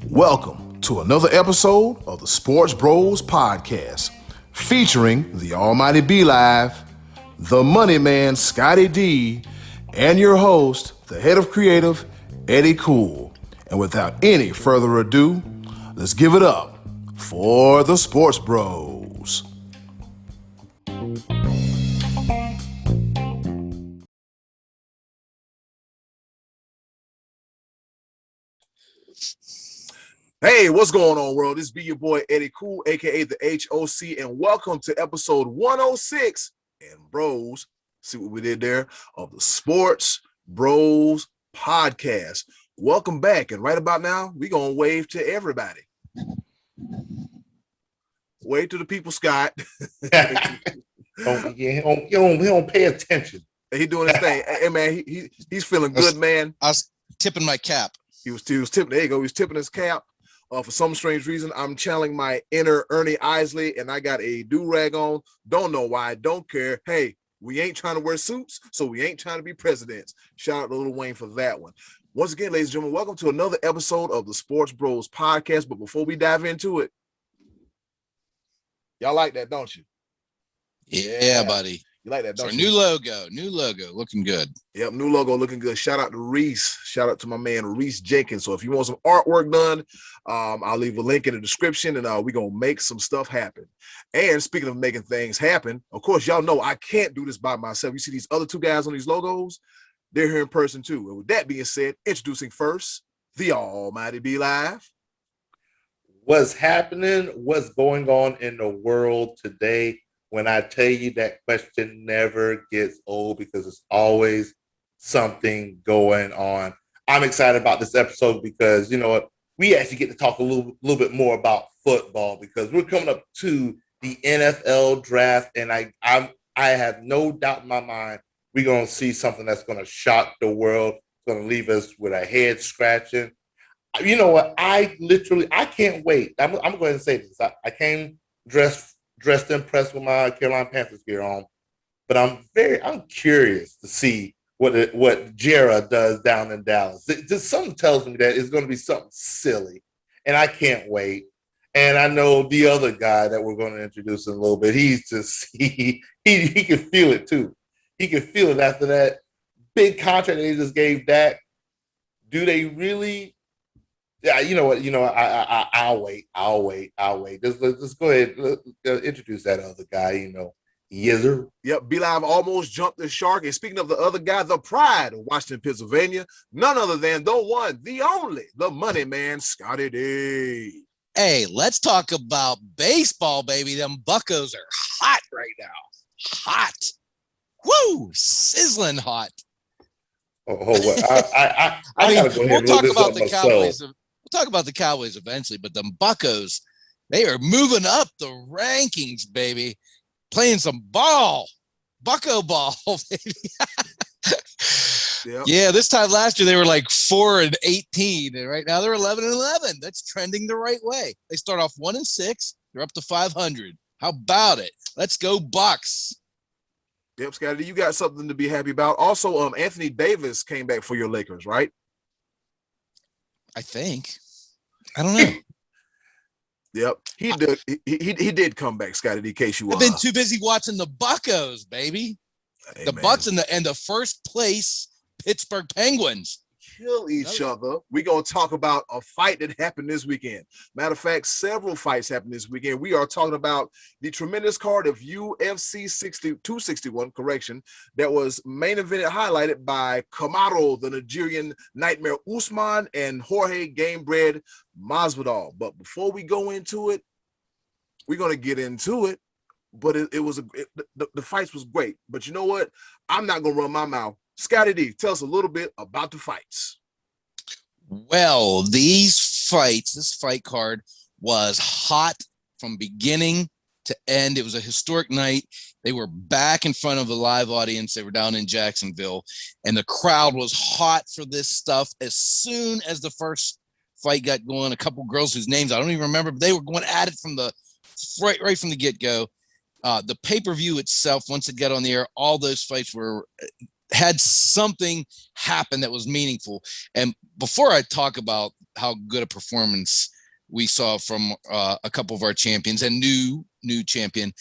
Welcome to another episode of the SportsBros podcast, featuring the Almighty B Live, the Money Man Scottie D, and your host, the head of creative, Eddy. And without any further ado, let's give it up for the SportsBros. Hey, what's going on, world? This be your boy, Eddy, aka the HOC, and welcome to episode 106, and bros, see what we did there, of the Sports Bros podcast. Welcome back, and right about now, we gonna wave to everybody. Wave to the people, Scott. He don't pay attention. He doing his thing. Hey, man, he's feeling good, man. I was tipping my cap. He was tipping. There you go. He was tipping his cap. For some strange reason, I'm channeling my inner Ernie Isley, and I got a do-rag on. Don't know why. Don't care. Hey, we ain't trying to wear suits, so we ain't trying to be presidents. Shout out to Lil Wayne for that one. Once again, ladies and gentlemen, welcome to another episode of the Sports Bros podcast. But before we dive into it, y'all like that, don't you? Yeah, buddy. You like that, don't so you? New logo, looking good. Yep, new logo looking good. Shout out to Reese. Shout out to my man Reese Jenkins. So if you want some artwork done, I'll leave a link in the description, and we're going to make some stuff happen. And speaking of making things happen, of course, y'all know I can't do this by myself. You see these other two guys on these logos? They're here in person too. And with that being said, introducing first, the Almighty B Live. What's happening? What's going on in the world today? When I tell you that question never gets old because it's always something going on. I'm excited about this episode because, you know what, we actually get to talk a little bit more about football because we're coming up to the NFL draft, and I have no doubt in my mind we're going to see something that's going to shock the world. It's going to leave us with a head scratching. You know what? I can't wait. I'm going to say this. I came dressed impressed with my Carolina Panthers gear on, but I'm curious to see what Jera does down in Dallas. Just something tells me that it's going to be something silly, and I can't wait. And I know the other guy that we're going to introduce in a little bit. He's just he can feel it too. He can feel it after that big contract they just gave Dak. Do they really? Yeah, you know what? I'll wait. Let's go ahead. Introduce that other guy. Yizzer. Yep, B-Live almost jumped the shark. And speaking of the other guy, the pride of Washington, Pennsylvania, none other than the one, the only, the Money Man, Scottie D. Hey, let's talk about baseball, baby. Them Buccos are hot right now. Hot. Woo! Sizzling hot. I mean, gotta go ahead and talk about the myself. Cowboys. We'll talk about the Cowboys eventually, but them Buccos, they are moving up the rankings, baby. Playing some ball. Bucco ball, baby. Yep. Yeah, this time last year they were like 4-18, and right now they're 11-11. That's trending the right way. They start off 1-6. They're up to 500. How about it? Let's go Bucks. Yep, Scottie, you got something to be happy about. Also, Anthony Davis came back for your Lakers, right? I think. I don't know. Yep, he did. He did come back, Scottie. In case you I've been too busy watching the Buccos, baby. Hey, the man. Bucks and the first place Pittsburgh Penguins. Kill each other. We're going to talk about a fight that happened this weekend. Matter of fact, several fights happened this weekend. We are talking about the tremendous card of UFC 261, that was main evented highlighted by Kamaru, the Nigerian Nightmare Usman, and Jorge Gamebred Masvidal. But before we go into it, we're going to get into it. But the fights was great. But you know what? I'm not going to run my mouth. Scottie D, tell us a little bit about the fights. Well, this fight card was hot from beginning to end. It was a historic night. They were back in front of the live audience. They were down in Jacksonville, and the crowd was hot for this stuff. As soon as the first fight got going, a couple girls whose names I don't even remember, but they were going at it from right from the get-go. The pay-per-view itself, once it got on the air, all those fights were had something happen that was meaningful. And before I talk about how good a performance we saw from a couple of our champions and new champion,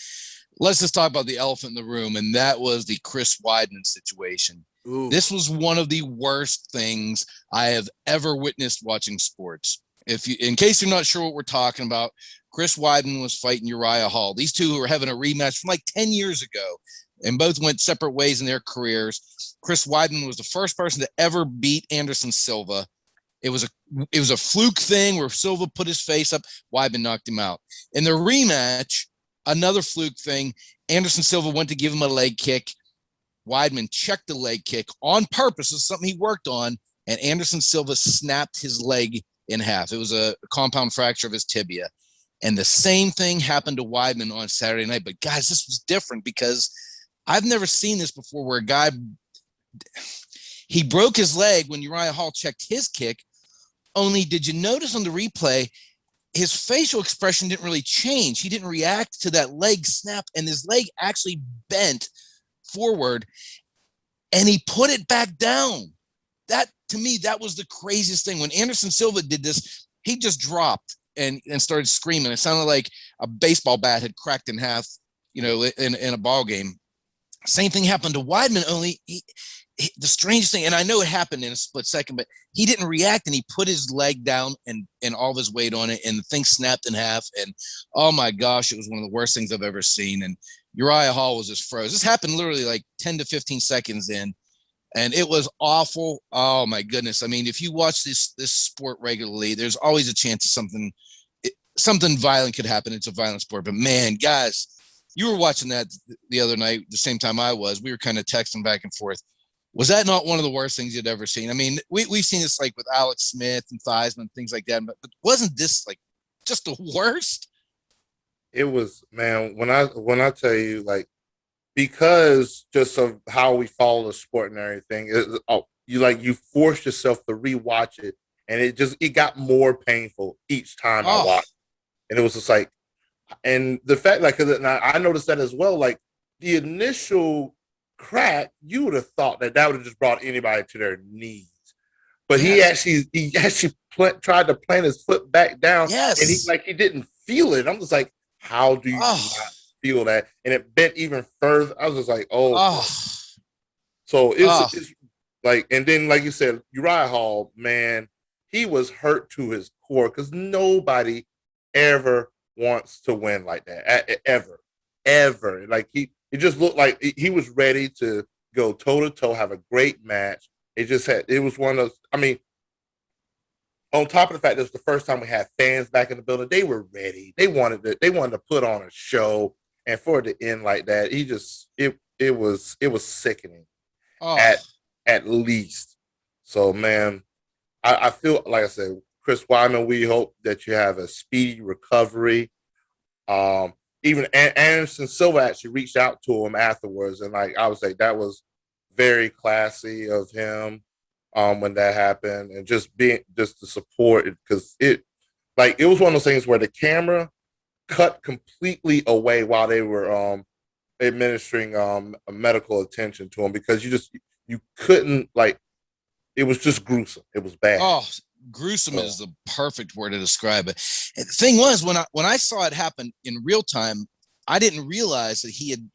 let's just talk about the elephant in the room, and that was the Chris Weidman situation. Ooh. This was one of the worst things I have ever witnessed watching sports. In case you're not sure what we're talking about, Chris Weidman was fighting Uriah Hall. These two were having a rematch from like 10 years ago, and both went separate ways in their careers. Chris Weidman was the first person to ever beat Anderson Silva. It was a fluke thing where Silva put his face up, Weidman knocked him out. In the rematch, another fluke thing, Anderson Silva went to give him a leg kick. Weidman checked the leg kick on purpose. It's something he worked on, and Anderson Silva snapped his leg in half. It was a compound fracture of his tibia. And the same thing happened to Weidman on Saturday night. But guys, this was different because I've never seen this before, where a guy, he broke his leg when Uriah Hall checked his kick. Only, did you notice on the replay, his facial expression didn't really change. He didn't react to that leg snap, and his leg actually bent forward, and he put it back down. That, to me, that was the craziest thing. When Anderson Silva did this, he just dropped and started screaming. It sounded like a baseball bat had cracked in half, in a ball game. Same thing happened to Weidman, only the strangest thing, and I know it happened in a split second, but he didn't react, and he put his leg down and all of his weight on it, and the thing snapped in half. And oh my gosh, it was one of the worst things I've ever seen. And Uriah Hall was just froze. This happened literally like 10 to 15 seconds in, and it was awful. Oh my goodness. I mean, if you watch this sport regularly, there's always a chance of something violent could happen. It's a violent sport. But man, guys, you were watching that the other night, the same time I was. We were kind of texting back and forth. Was that not one of the worst things you'd ever seen? I mean, we've seen this like with Alex Smith and Theismann, things like that, but wasn't this like just the worst? It was, man, when I tell you, like, because just of how we follow the sport and everything, you force yourself to rewatch it, and it got more painful each time I watched. And it was just like, and the fact, like, cause I noticed that as well, like the initial crack, you would have thought that would have just brought anybody to their knees. But yes. he actually tried to plant his foot back down. Yes. And he didn't feel it. I'm just like, how do you not feel that? And it bent even further. I was just like, So it's like, and then like you said, Uriah Hall, man, he was hurt to his core because nobody ever wants to win like that. Ever. Like it just looked like he was ready to go toe to toe, have a great match. It was one of those, I mean, on top of the fact that it was the first time we had fans back in the building, they were ready. They wanted to put on a show, and for it to end like that, it was sickening at least. So man, I feel like I said, Chris Weidman, we hope that you have a speedy recovery. Even Anderson Silva actually reached out to him afterwards, and like I would say that was very classy of him when that happened, and just to support it, because it was one of those things where the camera cut completely away while they were administering medical attention to him, because you couldn't, like, it was just gruesome. It was bad. Gruesome is the perfect word to describe it. And the thing was, when I saw it happen in real time, I didn't realize that he had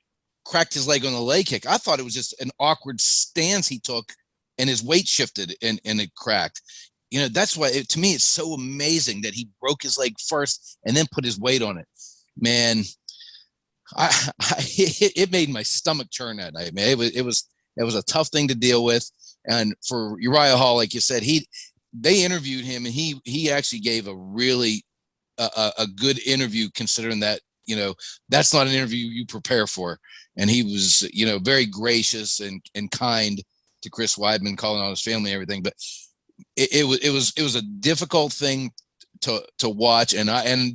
cracked his leg on the leg kick. I thought it was just an awkward stance he took, and his weight shifted and it cracked. That's why to me it's so amazing that he broke his leg first and then put his weight on it. Man, it made my stomach churn that night, man. It was a tough thing to deal with. And for Uriah Hall, like you said, they interviewed him, and he actually gave a really a good interview, considering that that's not an interview you prepare for. And he was very gracious and kind to Chris Weidman, calling on his family and everything. But it was a difficult thing to watch. And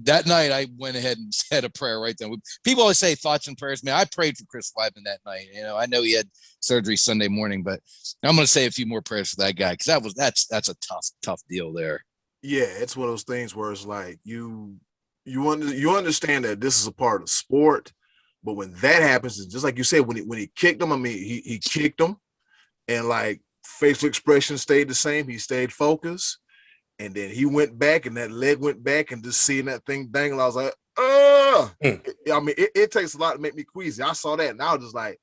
that night I went ahead and said a prayer right then. People always say thoughts and prayers. Man, I prayed for Chris Weidman that night. I know he had surgery Sunday morning, but I'm going to say a few more prayers for that guy, because that's a tough deal there. Yeah, it's one of those things where it's like you understand that this is a part of sport, but when that happens, it's just like you said, when he kicked him. I mean, he kicked him. and like facial expression stayed the same. He stayed focused, and then he went back, and that leg went back, and just seeing that thing dangle, I was like, I mean, it takes a lot to make me queasy. I saw that, and I was just like,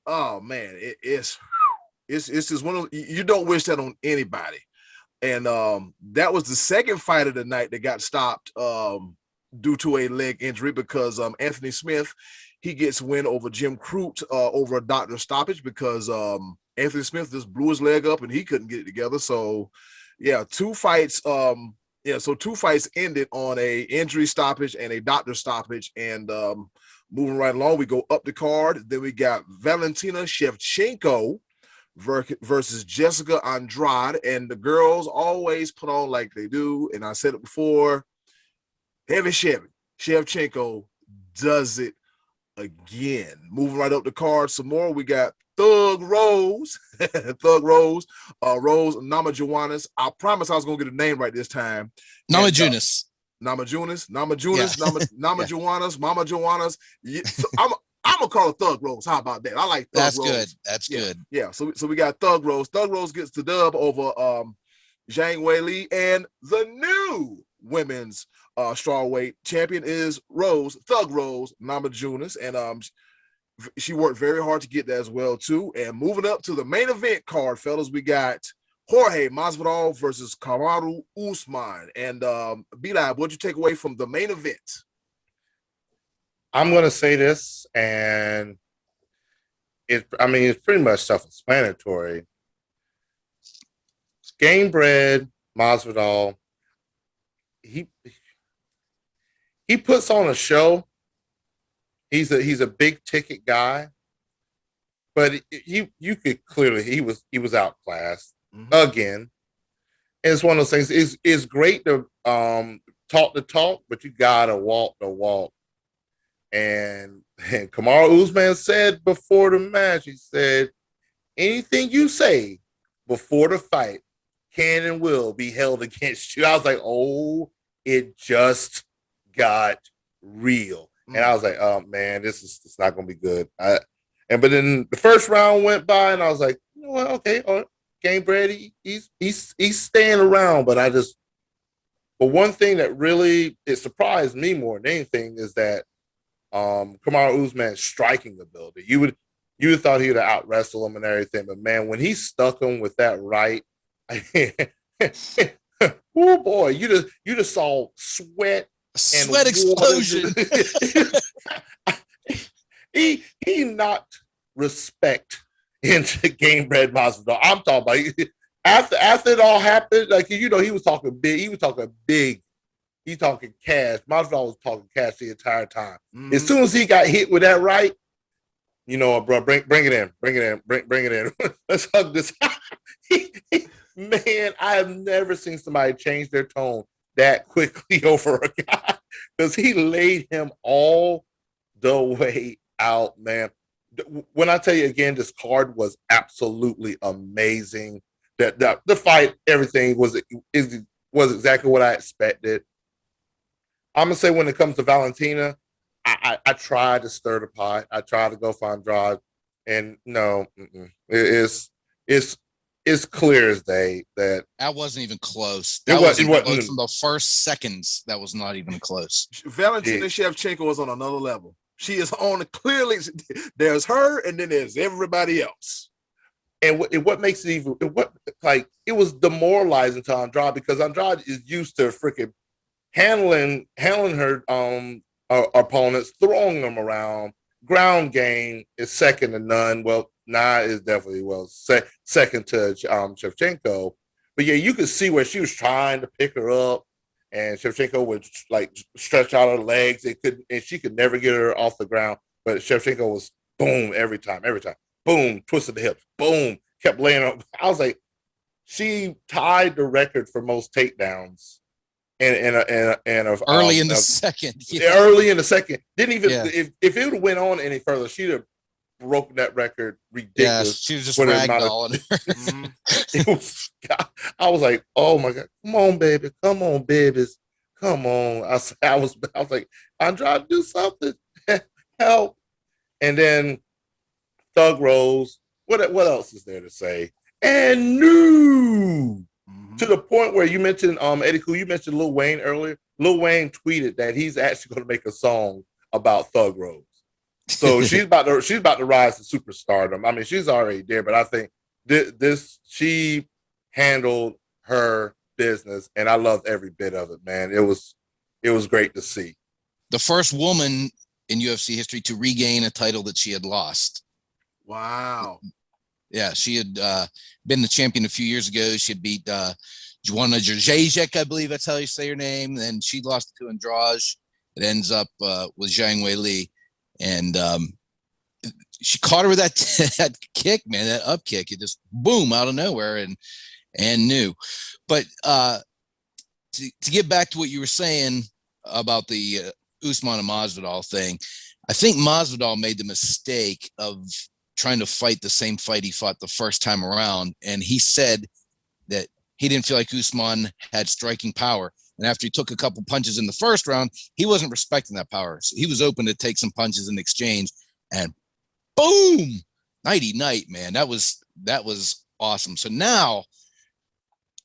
oh man, it's just one of, you don't wish that on anybody. And that was the second fight of the night that got stopped due to a leg injury, because Anthony Smith, he gets win over Jim Crute over a doctor stoppage, because Anthony Smith just blew his leg up and he couldn't get it together. So yeah, two fights ended on a injury stoppage and a doctor stoppage. And moving right along, we go up the card. Then we got Valentina Shevchenko versus Jessica Andrade, and the girls always put on like they do. And I said it before, heavy Shevchenko does it again. Moving right up the card some more, we got Thug Rose, Rose Namajunas. I promise I was gonna get a name right this time. Namajunas. Namajunas, Mama Joannas. Yeah, so I'm gonna call it Thug Rose. How about that? I like Thug That's Rose. good. That's good. Yeah. So we got Thug Rose. Thug Rose gets the dub over Zhang Weili, and the new women's strawweight champion is Thug Rose Namajunas, and she worked very hard to get that as well too. And moving up to the main event card, fellas, we got Jorge Masvidal versus Kamaru Usman. And B-Lab, what'd you take away from the main event? I'm going to say this, and it's pretty much self-explanatory. Gamebred Masvidal, he puts on a show. He's a big ticket guy, but you could clearly he was outclassed again. And it's one of those things. It's great to talk the talk, but you gotta walk the walk. And Kamaru Usman said before the match, he said, anything you say before the fight can and will be held against you. I was like, oh, it just got real. And I was like, oh man, it's not gonna be good. But then the first round went by, and I was like, you know what? Okay, Game Brady, he's staying around. But one thing that really it surprised me more than anything is that Kamaru Usman's striking ability. You would have thought he would have out wrestled him and everything, but man, when he stuck him with that right, oh boy, you just saw sweat. Sweat explosion. he knocked respect into Gamebred Masvidal. I'm talking about after it all happened, like he was talking big. He was talking big. He's talking cash. Masvidal was talking cash the entire time. As soon as he got hit with that right, you know what, bro? Bring it in. Bring it in. Let's hug this. Man, I have never seen somebody change their tone that quickly over a guy, because he laid him all the way out, man. When I tell you again, this card was absolutely amazing. That the fight, everything was exactly what I expected. I'm gonna say when it comes to Valentina, I tried to stir the pot. I tried to go for Andrade, and no, it's clear as day that wasn't even close. It wasn't close from the first seconds. That was not even close. Valentina Shevchenko was on another level. She is on clearly. There's her, and then there's everybody else. And what makes it even it was demoralizing to Andrade, because Andrade is used to freaking handling her opponents, throwing them around. Ground game is second to none. Well, is definitely second to Shevchenko. But yeah, you could see where she was trying to pick her up, and Shevchenko would like stretch out her legs. And she could never get her off the ground. But Shevchenko was boom every time. Boom, twisted the hips. Boom, kept laying up. I was like, she tied the record for most takedowns. And early in the second. Yeah. Early in the second. Didn't even if it would have went on any further, she'd have broken that record ridiculous. Yeah, she was just ragdolling her. I was like, oh my God, come on, baby. Come on, babies. Come on. I was like, I'm trying to do something. Help. And then Thug Rose, what else is there to say? And new Mhm. to the point where you mentioned Eddie Cool, you mentioned Lil Wayne earlier. Lil Wayne tweeted that he's actually going to make a song about Thug Rose. So she's about to rise to superstardom. I mean, she's already there, but I think she handled her business, and I loved every bit of it, man. It was great to see. The first woman in UFC history to regain a title that she had lost. Wow. Yeah, she had been the champion a few years ago. She had beat Joanna Jędrzejczyk, I believe that's how you say her name. Then she lost to Andrade. It ends up with Zhang Wei Li. And she caught her with that kick, man, that up kick. It just boom out of nowhere and new. But to get back to what you were saying about the Usman and Masvidal thing, I think Masvidal made the mistake of trying to fight the same fight he fought the first time around. And he said that he didn't feel like Usman had striking power. And after he took a couple punches in the first round, he wasn't respecting that power. So he was open to take some punches in exchange, and boom, nighty night, man. That was awesome. So now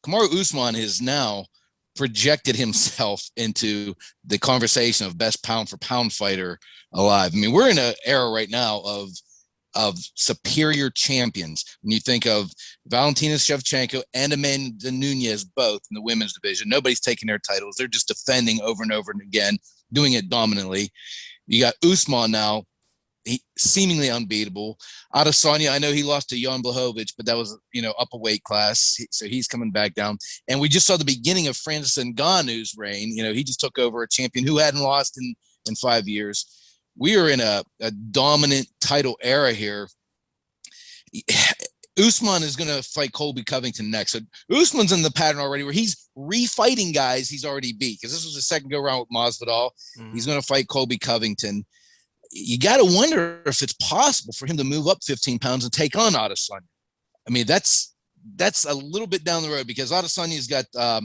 Kamaru Usman has now projected himself into the conversation of best pound for pound fighter alive. I mean, we're in an era right now of superior champions. When you think of Valentina Shevchenko and Amanda Nunes, both in the women's division, nobody's taking their titles. They're just defending over and over and again, doing it dominantly. You got Usman now, he seemingly unbeatable. Adesanya, I know he lost to Jan Blachowicz, but that was, up a weight class. So he's coming back down. And we just saw the beginning of Francis Ngannou's reign. He just took over a champion who hadn't lost in 5 years. We are in a dominant title era here. Usman is going to fight Colby Covington next. So Usman's in the pattern already where he's refighting guys he's already beat, because this was his second go around with Masvidal. Mm-hmm. He's going to fight Colby Covington. You got to wonder if it's possible for him to move up 15 pounds and take on Adesanya. I mean, that's a little bit down the road, because Adesanya's got a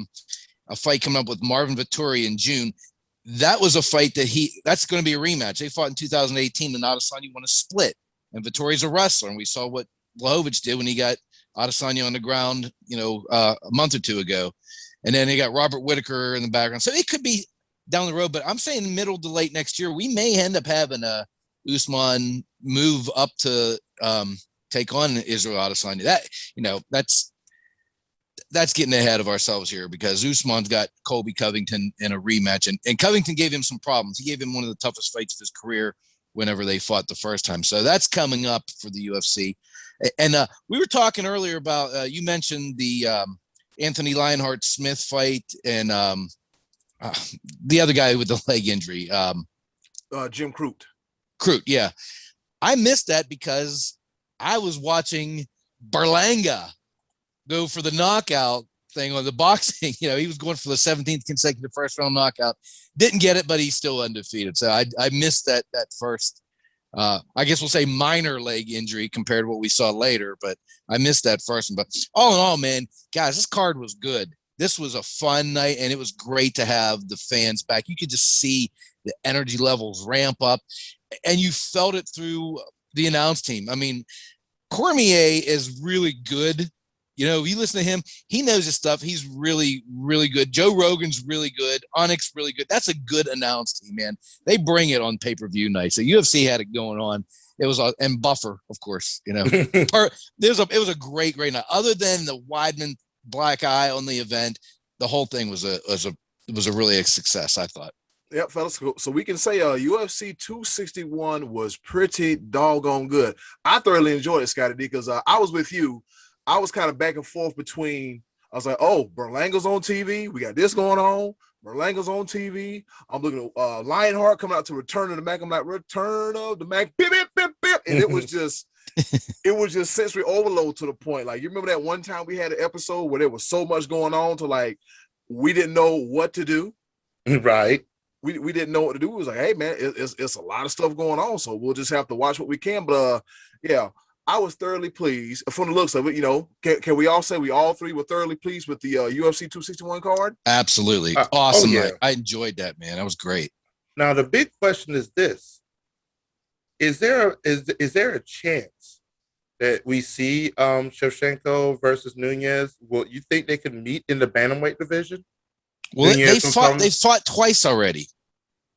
fight coming up with Marvin Vettori in June. That was a fight that's going to be a rematch. They fought in 2018 and Adesanya won a split. And Vettori's a wrestler. And we saw what Blachowicz did when he got Adesanya on the ground, a month or two ago. And then they got Robert Whittaker in the background. So it could be down the road, but I'm saying middle to late next year, we may end up having a Usman move up to take on Israel Adesanya. That's getting ahead of ourselves here, because Usman's got Colby Covington in a rematch, and Covington gave him some problems. He gave him one of the toughest fights of his career whenever they fought the first time. So that's coming up for the UFC. And we were talking earlier about, you mentioned the Anthony Lionheart Smith fight, and the other guy with the leg injury. Jim Crute. Crute, yeah. I missed that because I was watching Berlanga go for the knockout thing on the boxing. He was going for the 17th consecutive first round knockout. Didn't get it, but he's still undefeated. So I missed that first, I guess we'll say minor leg injury compared to what we saw later, but I missed that first one. But all in all, man, guys, this card was good. This was a fun night, and it was great to have the fans back. You could just see the energy levels ramp up, and you felt it through the announce team. I mean, Cormier is really good. You listen to him, he knows his stuff. He's really, really good. Joe Rogan's really good. Onyx, really good. That's a good announce team, man. They bring it on pay-per-view night. So UFC had it going on. It was and Buffer, of course. It was a great night. Other than the Weidman black eye on the event, the whole thing was a really a success, I thought. Yep, fellas. So we can say UFC 261 was pretty doggone good. I thoroughly enjoyed it, Scottie D, because I was with you. I was kind of back and forth between, I was like, oh, Berlanga's on TV. We got this going on. Berlanga's on TV. I'm looking at Lionheart coming out to Return of the Mac. I'm like, Return of the Mac. Bip, bip, bip, bip. And it was just sensory overload to the point. Like, you remember that one time we had an episode where there was so much going on to, like, we didn't know what to do. Right. We didn't know what to do. It was like, hey, man, it's a lot of stuff going on. So we'll just have to watch what we can. But, yeah. I was thoroughly pleased from the looks of it. Can we all say we all three were thoroughly pleased with the UFC 261 card? Absolutely. Awesome. Yeah. I enjoyed that, man. That was great. Now, the big question is this. Is there a chance that we see Shevchenko versus Nunez? Well, you think they could meet in the bantamweight division? Well, Nunez they fought twice already,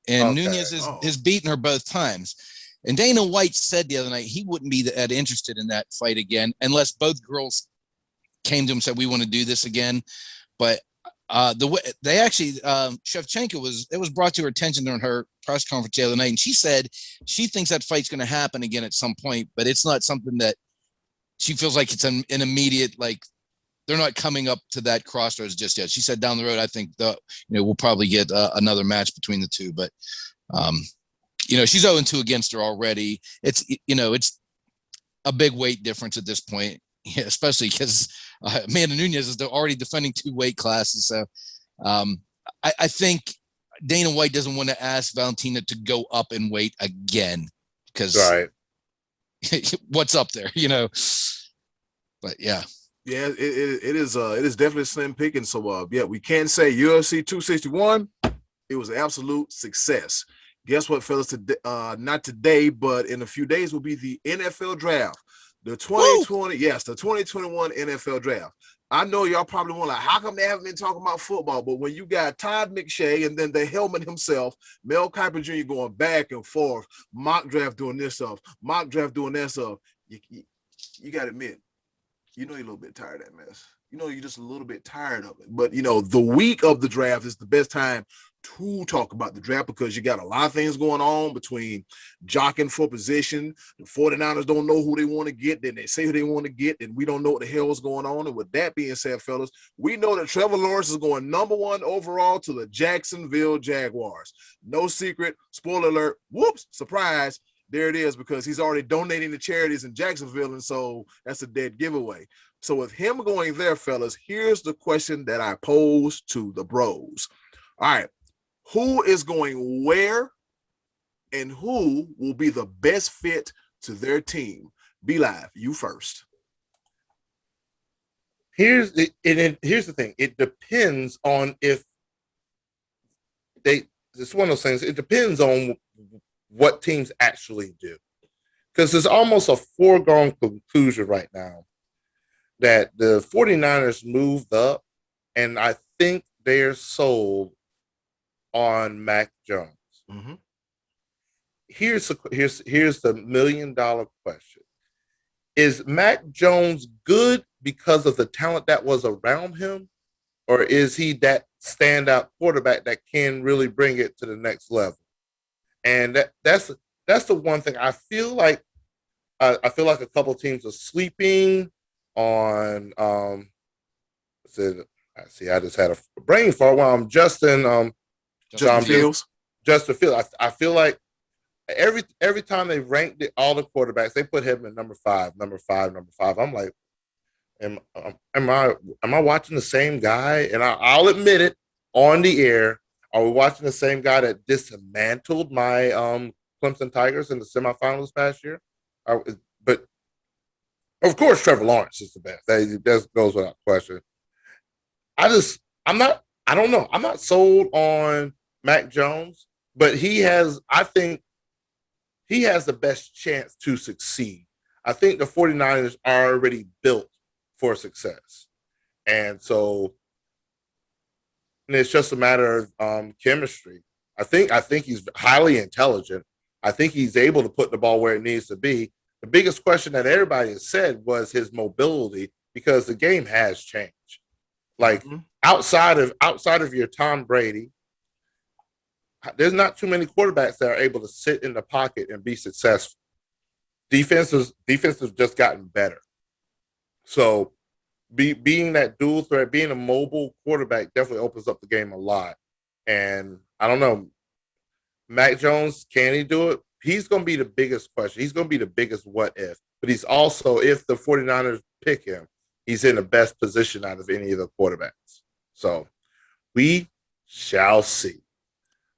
and Okay. Nunez has beaten her both times. And Dana White said the other night he wouldn't be that interested in that fight again unless both girls came to him and said, we want to do this again. But the way they actually, Shevchenko was brought to her attention during her press conference the other night. And she said she thinks that fight's going to happen again at some point, but it's not something that she feels like it's an immediate, like they're not coming up to that crossroads just yet. She said down the road, I think we'll probably get another match between the two, but she's 0-2 against her already. It's a big weight difference at this point, especially because Amanda Nunez is already defending 2 weight classes. So I think Dana White doesn't want to ask Valentina to go up in weight again because what's up there, But yeah. Yeah, it is definitely slim picking. So we can say UFC 261, it was an absolute success. Guess what, fellas? Today, not today, but in a few days will be the NFL draft. The 2020, yes, the 2021 NFL draft. I know y'all probably want how come they haven't been talking about football? But when you got Todd McShay and then the helmet himself, Mel Kiper Jr. going back and forth, mock draft doing this stuff, mock draft doing that stuff, you got to admit, you're a little bit tired of that mess. You're just a little bit tired of it. But, the week of the draft is the best time to talk about the draft because you got a lot of things going on between jockeying for position. The 49ers don't know who they want to get. Then they say who they want to get. And we don't know what the hell is going on. And with that being said, fellas, we know that Trevor Lawrence is going number 1 overall to the Jacksonville Jaguars. No secret. Spoiler alert. Whoops. Surprise. There it is, because he's already donating to charities in Jacksonville, and so that's a dead giveaway. So with him going there, fellas, here's the question that I pose to the bros. All right, who is going where and who will be the best fit to their team? Be live, you first. Here's the thing. It depends on if it's one of those things. It depends on what teams actually do. Because it's almost a foregone conclusion right now that the 49ers moved up, and I think they're sold on Mac Jones. Mm-hmm. Here's the $1 million question. Is Mac Jones good because of the talent that was around him, or is he that standout quarterback that can really bring it to the next level? And that's the one thing I feel like. I feel like a couple of teams are sleeping on. I just had a brain fart while I'm Justin Fields. Justin Fields. I feel like every time they ranked all the quarterbacks, they put him at number 5. I'm like, am I watching the same guy? And I'll admit it on the air. Are we watching the same guy that dismantled my Clemson Tigers in the semifinals past year? But of course, Trevor Lawrence is the best. That goes without question. I don't know. I'm not sold on Mac Jones, but I think he has the best chance to succeed. I think the 49ers are already built for success. And so it's just a matter of chemistry. I think he's highly intelligent. I think he's able to put the ball where it needs to be. The biggest question that everybody has said was his mobility, because the game has changed. Like outside of your Tom Brady, there's not too many quarterbacks that are able to sit in the pocket and be successful. Defense has just gotten better. So being that dual threat, being a mobile quarterback definitely opens up the game a lot. And I don't know, Mac Jones, can he do it? He's going to be the biggest question. He's going to be the biggest what if. But he's also, if the 49ers pick him, he's in the best position out of any of the quarterbacks. So we shall see.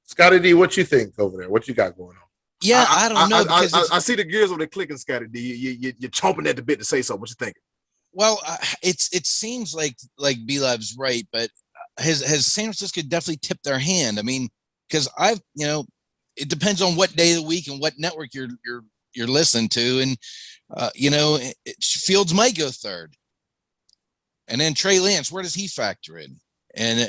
Scottie D, what you think over there? What you got going on? Yeah, I don't know. I see the gears over there clicking, Scottie D. You're chomping at the bit to say something. What you thinking? Well, it seems like B-Lab's right, but has San Francisco definitely tipped their hand? I mean, because it depends on what day of the week and what network you're you're listening to, and Fields might go third, and then Trey Lance, where does he factor in? And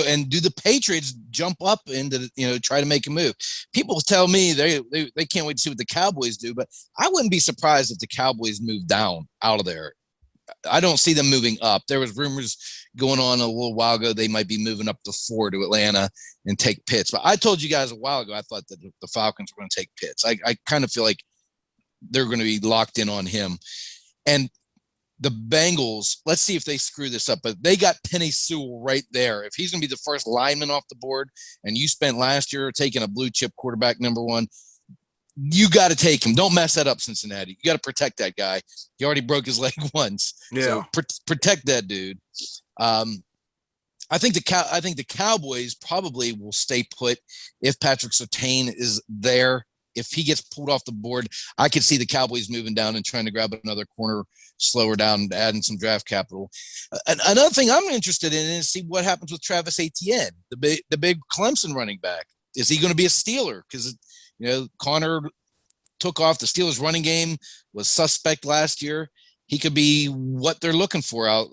and do the Patriots jump up into try to make a move? People tell me they can't wait to see what the Cowboys do, but I wouldn't be surprised if the Cowboys move down out of there. I don't see them moving up. There was rumors going on a little while ago they might be moving up to 4 to Atlanta and take Pitts. But I told you guys a while ago I thought that the Falcons were going to take Pitts. I kind of feel like they're going to be locked in on him. And the Bengals, let's see if they screw this up, but they got Penei Sewell right there. If he's going to be the first lineman off the board, and you spent last year taking a blue chip quarterback number 1, you got to take him. Don't mess that up, Cincinnati. You got to protect that guy. He already broke his leg once. Yeah. So protect that dude. I think the Cowboys probably will stay put if Patrick Surtain is there. If he gets pulled off the board, I could see the Cowboys moving down and trying to grab another corner, slower down, and adding some draft capital. Another thing I'm interested in is see what happens with Travis Etienne, the big Clemson running back. Is he going to be a Steeler? Because Connor took off. The Steelers running game was suspect last year. He could be what they're looking for out,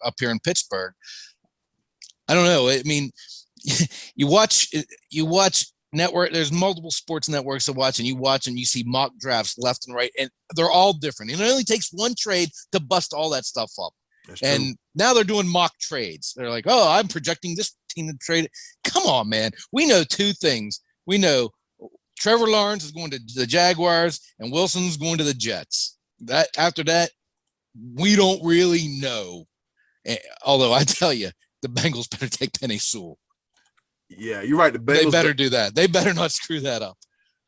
up here in Pittsburgh. I don't know. I mean, you watch network. There's multiple sports networks to watch, and you see mock drafts left and right, and they're all different. And it only takes one trade to bust all that stuff up. And now they're doing mock trades. They're like, oh, I'm projecting this team to trade. Come on, man. We know 2 things. We know Trevor Lawrence is going to the Jaguars and Wilson's going to the Jets. That after that, we don't really know. Although I tell you, the Bengals better take Penei Sewell. Yeah, you're right. They better do that. They better not screw that up.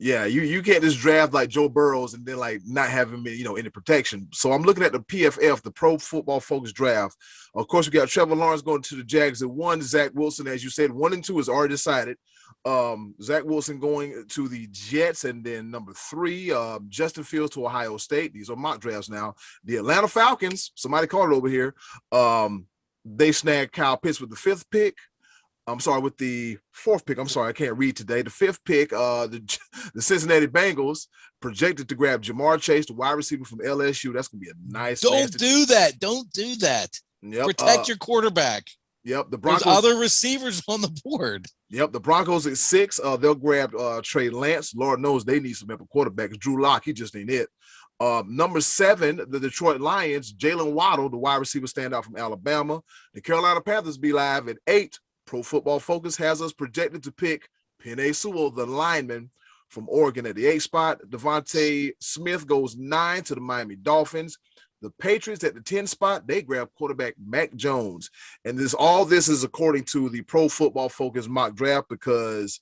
Yeah, you can't just draft like Joe Burrows and then like not have him in, any protection. So I'm looking at the PFF, the Pro Football Focus draft. Of course, we got Trevor Lawrence going to the Jags at 1. Zach Wilson, as you said, 1 and 2 is already decided. Zach Wilson going to the Jets, and then number 3, Justin Fields to Ohio State. These are mock drafts now. The Atlanta Falcons, somebody called it over here. They snagged Kyle Pitts with the 5th pick. I'm sorry, with the 4th pick. I'm sorry, I can't read today. The 5th pick, the Cincinnati Bengals projected to grab Jamar Chase, the wide receiver from LSU. That's going to be a nice. Don't do that. Don't do that. Yep. Protect your quarterback. Yep. The Broncos. There's other receivers on the board. Yep. The Broncos at 6. They'll grab Trey Lance. Lord knows they need some help at quarterback. Drew Lock, he just ain't it. Number 7, the Detroit Lions, Jalen Waddle, the wide receiver standout from Alabama. The Carolina Panthers be live at 8. Pro Football Focus has us projected to pick Penei Sewell, the lineman from Oregon, at the 8th spot. Devontae Smith goes 9 to the Miami Dolphins. The Patriots at the 10th spot, they grab quarterback Mac Jones. And all this is according to the Pro Football Focus mock draft, because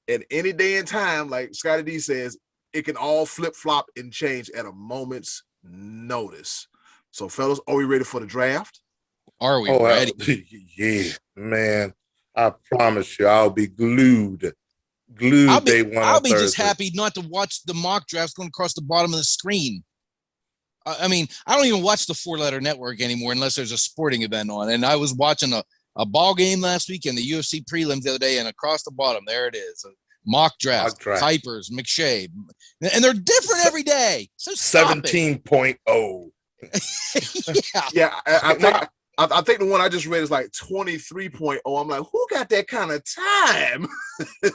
at any day and time, like Scottie D says, it can all flip-flop and change at a moment's notice. So, fellas, are we ready for the draft? Are we ready? Yeah, man. I promise you, I'll be glued. Day 1. I'll be just happy not to watch the mock drafts going across the bottom of the screen. I mean, I don't even watch the 4-letter network anymore unless there's a sporting event on. And I was watching a ball game last week and the UFC prelims the other day, and across the bottom, there it is. Mock draft, Pipers, McShay. And they're different every day. So 17.0. Yeah. I think the one I just read is like 23.0. I'm like, who got that kind of time?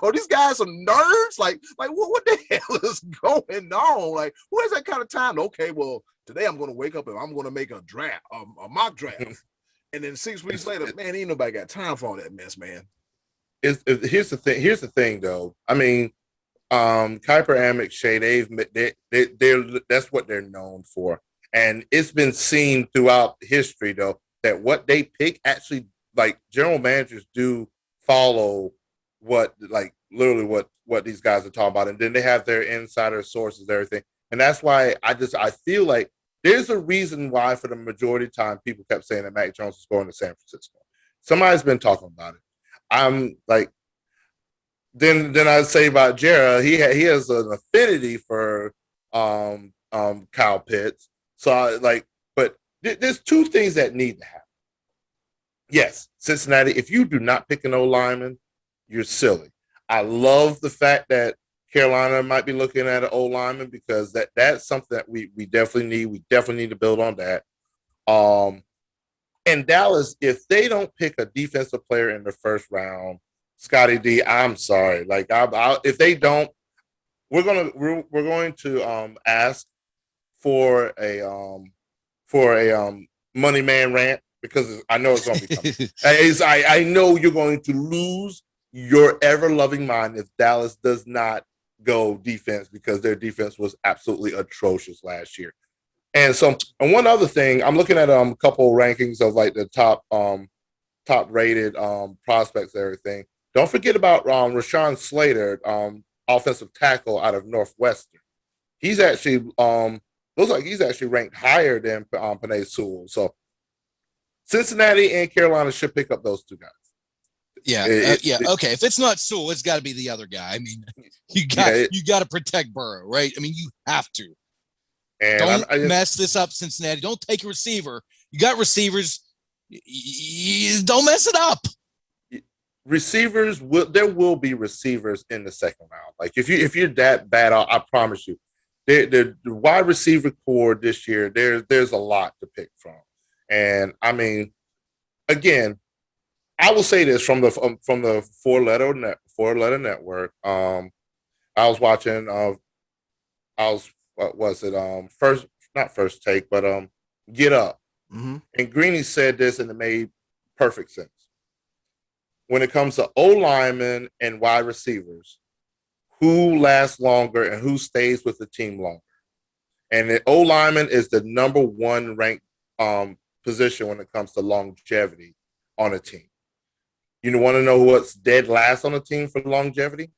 Are these guys some nerds? Like what the hell is going on? Like, who has that kind of time? Okay, well, today I'm going to wake up and I'm going to make a draft, a mock draft. And then 6 weeks later, man, ain't nobody got time for all that mess, man. Here's the thing, though. I mean, Kuiper and McShay, they're that's what they're known for. And it's been seen throughout history, though, that what they pick actually, like, general managers do follow literally what these guys are talking about. And then they have their insider sources and everything. And that's why I feel like there's a reason why for the majority of time people kept saying that Mac Jones was going to San Francisco. Somebody's been talking about it. I'm like, then I'd say about Jera, he has an affinity for Kyle Pitts. So but there's 2 things that need to happen. Yes, Cincinnati, if you do not pick an O lineman, you're silly. I love the fact that Carolina might be looking at an old lineman because that's something that we definitely need. We definitely need to build on that. And Dallas, if they don't pick a defensive player in the first round, Scottie D, I'm sorry. Like, if they don't, we're going to ask for a money man rant because I know it's going to be coming. I know you're going to lose your ever loving mind if Dallas does not go defense because their defense was absolutely atrocious last year. And so, and one other thing, I'm looking at a couple rankings of like the top rated prospects and everything. Don't forget about Rashawn Slater, offensive tackle out of Northwestern. He's actually looks like he's actually ranked higher than Penei Sewell. So Cincinnati and Carolina should pick up those two guys. Yeah, okay. If it's not Sewell, it's got to be the other guy. I mean, you got to protect Burrow, right? I mean, you have to. And don't mess this up, Cincinnati. Don't take a receiver. You got receivers. Don't mess it up. Receivers there will be receivers in the second round. Like if you're that bad, I promise you, the wide receiver core this year, there's a lot to pick from. And I mean, again, I will say this from the four letter network. I was watching. What was it? Not first take, but Get Up. Mm-hmm. And Greeny said this, and it made perfect sense. When it comes to O-linemen and wide receivers, who lasts longer and who stays with the team longer? And the O-lineman is the number one ranked position when it comes to longevity on a team. You want to know what's dead last on a team for longevity?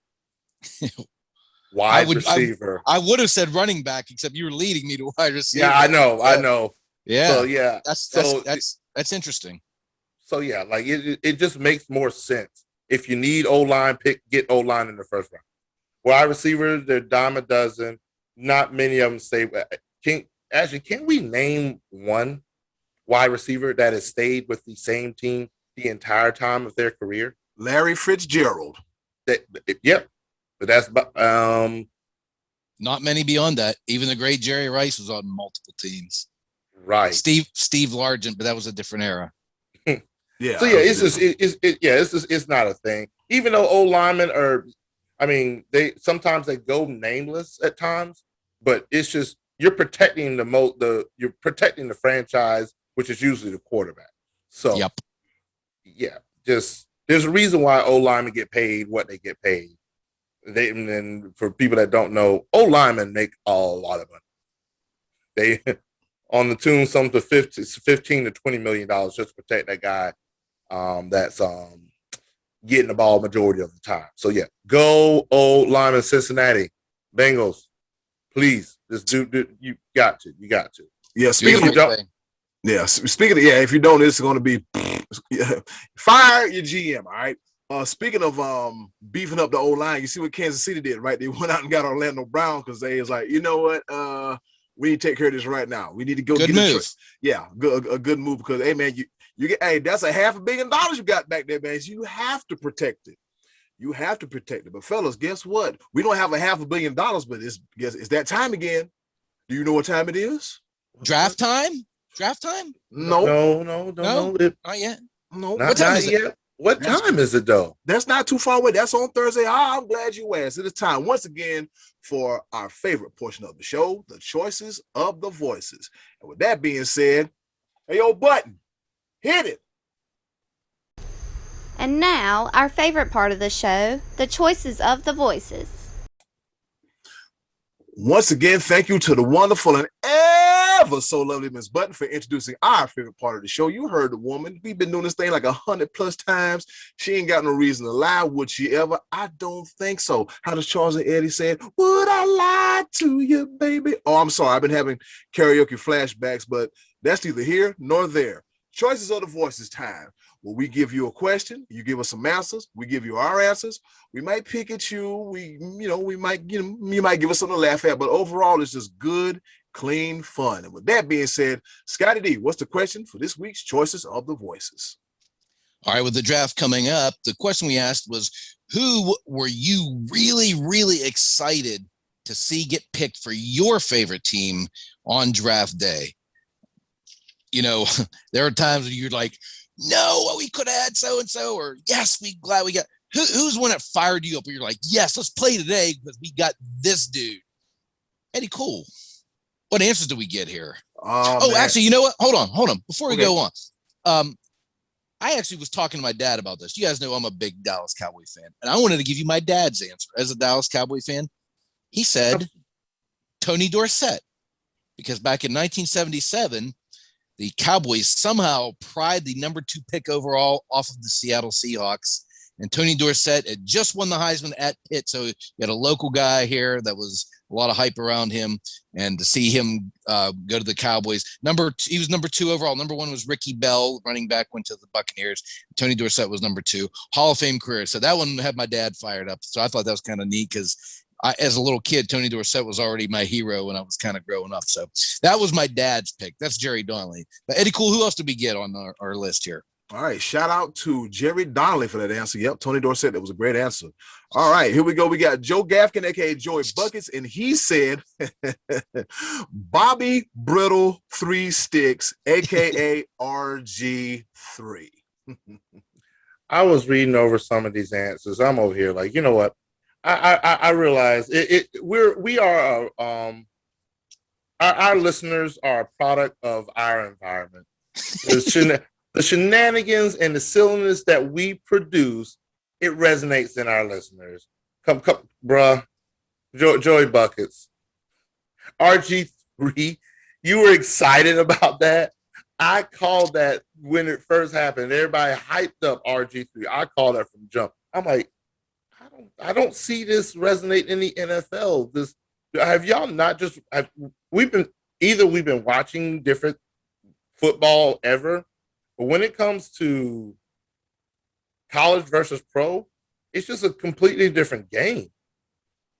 Wide receiver. I would have said running back, except you were leading me to wide receiver. Yeah, I know. Yeah. So yeah, that's interesting. So yeah, like it just makes more sense. If you need O-line, get O-line in the first round. Wide receivers, they're dime a dozen. Not many of them say. Can we name one wide receiver that has stayed with the same team the entire time of their career? Larry Fitzgerald. Yep. But that's not many beyond that. Even the great Jerry Rice was on multiple teams. Right. Steve Largent, but that was a different era. Yeah. So yeah, it's not a thing. Even though old linemen are, I mean, they sometimes go nameless at times, but it's just you're protecting you're protecting the franchise, which is usually the quarterback. So yep. Yeah, just there's a reason why old linemen get paid what they get paid. And for people that don't know, old linemen make a lot of money. They on the tune some to $15 to $20 million just to protect that guy that's getting the ball majority of the time. So yeah, go old lineman Cincinnati Bengals, please. This dude, you got to. Yeah, speaking of if you don't, it's going to be fire your GM. All right. Speaking of beefing up the old line, you see what Kansas City did, right? They went out and got Orlando Brown because they was like, you know what, we need to take care of this right now. We need to go good get move. A good move because hey man, you get that's $500 million you got back there, man. So you have to protect it. But fellas, guess what? We don't have $500 million, but it's that time again. Do you know what time it is? Draft time? No. Not yet. No. What time is it? What time is it though? That's not too far away. That's on Thursday. I'm glad you asked. It is time once again for our favorite portion of the show, the choices of the voices. And with that being said, hey, yo, Button, hit it. And now, our favorite part of the show, the choices of the voices. Once again, thank you to the wonderful and ever so lovely Miss Button for introducing our favorite part of the show. You heard the woman. We've been doing this thing like 100+ times. She ain't got no reason to lie. Would she ever? I don't think so. How does Charles and Eddie say it? Would I lie to you, baby? Oh, I'm sorry. I've been having karaoke flashbacks, but that's neither here nor there. Choices of the voices time. Well, we give you a question, you give us some answers, we give you our answers. We might pick at you, you might give us something to laugh at, but overall, it's just good, clean fun. And with that being said, Scottie D, what's the question for this week's choices of the voices? All right, with the draft coming up, the question we asked was, who were you really, really excited to see get picked for your favorite team on draft day? You know, there are times when you're like, no, we could have had so-and-so, or yes, we glad we got, who's one that fired you up where you're like, yes, let's play today because we got this dude? Eddy, cool. What answers do we get here? Oh, actually, you know what? Hold on. Before we go on, I actually was talking to my dad about this. You guys know I'm a big Dallas Cowboy fan, and I wanted to give you my dad's answer as a Dallas Cowboy fan. He said Tony Dorsett, because back in 1977, the Cowboys somehow pried the number 2 pick overall off of the Seattle Seahawks. And Tony Dorsett had just won the Heisman at Pitt. So you had a local guy here that was a lot of hype around him. And to see him go to the Cowboys, he was number 2 overall. Number 1 was Ricky Bell, running back, went to the Buccaneers. Tony Dorsett was number 2. Hall of Fame career. So that one had my dad fired up. So I thought that was kind of neat because as a little kid, Tony Dorsett was already my hero when I was kind of growing up. So that was my dad's pick. That's Jerry Donnelly. But Eddy, cool. Who else did we get on our list here? All right. Shout out to Jerry Donnelly for that answer. Yep. Tony Dorsett. That was a great answer. All right. Here we go. We got Joe Gafkin, a.k.a. Joey Buckets. And he said Bobby Brittle 3 Sticks, a.k.a. RG3. I was reading over some of these answers. I'm over here like, you know what? I realize our listeners are a product of our environment. The shenanigans and the silliness that we produce, it resonates in our listeners. Come, bruh. Joey Buckets. RG3, you were excited about that? I called that when it first happened. Everybody hyped up RG3. I called that from jump. I'm like, I don't see this resonate in the NFL. Have y'all not just we've been watching different football ever, but when it comes to college versus pro, it's just a completely different game.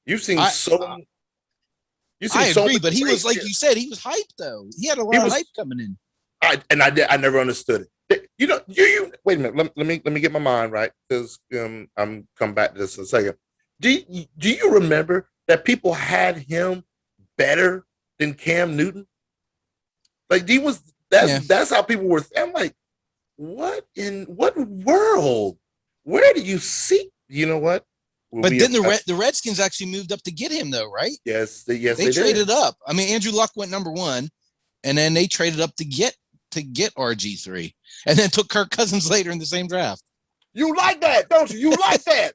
You've seen I agree, but he was, like you said, he was hyped though. He had a lot of hype coming in. I never understood it. You know, you wait a minute. Let me get my mind right, because I'm come back to this in a second. Do you remember that people had him better than Cam Newton? Like that's how people were. I'm like, what in what world? Where do you see? You know what? But then the Redskins actually moved up to get him though, right? Yes, they traded up. I mean, Andrew Luck went number 1, and then they traded up to get RG3, and then took Kirk Cousins later in the same draft. You like that, don't you? You like that.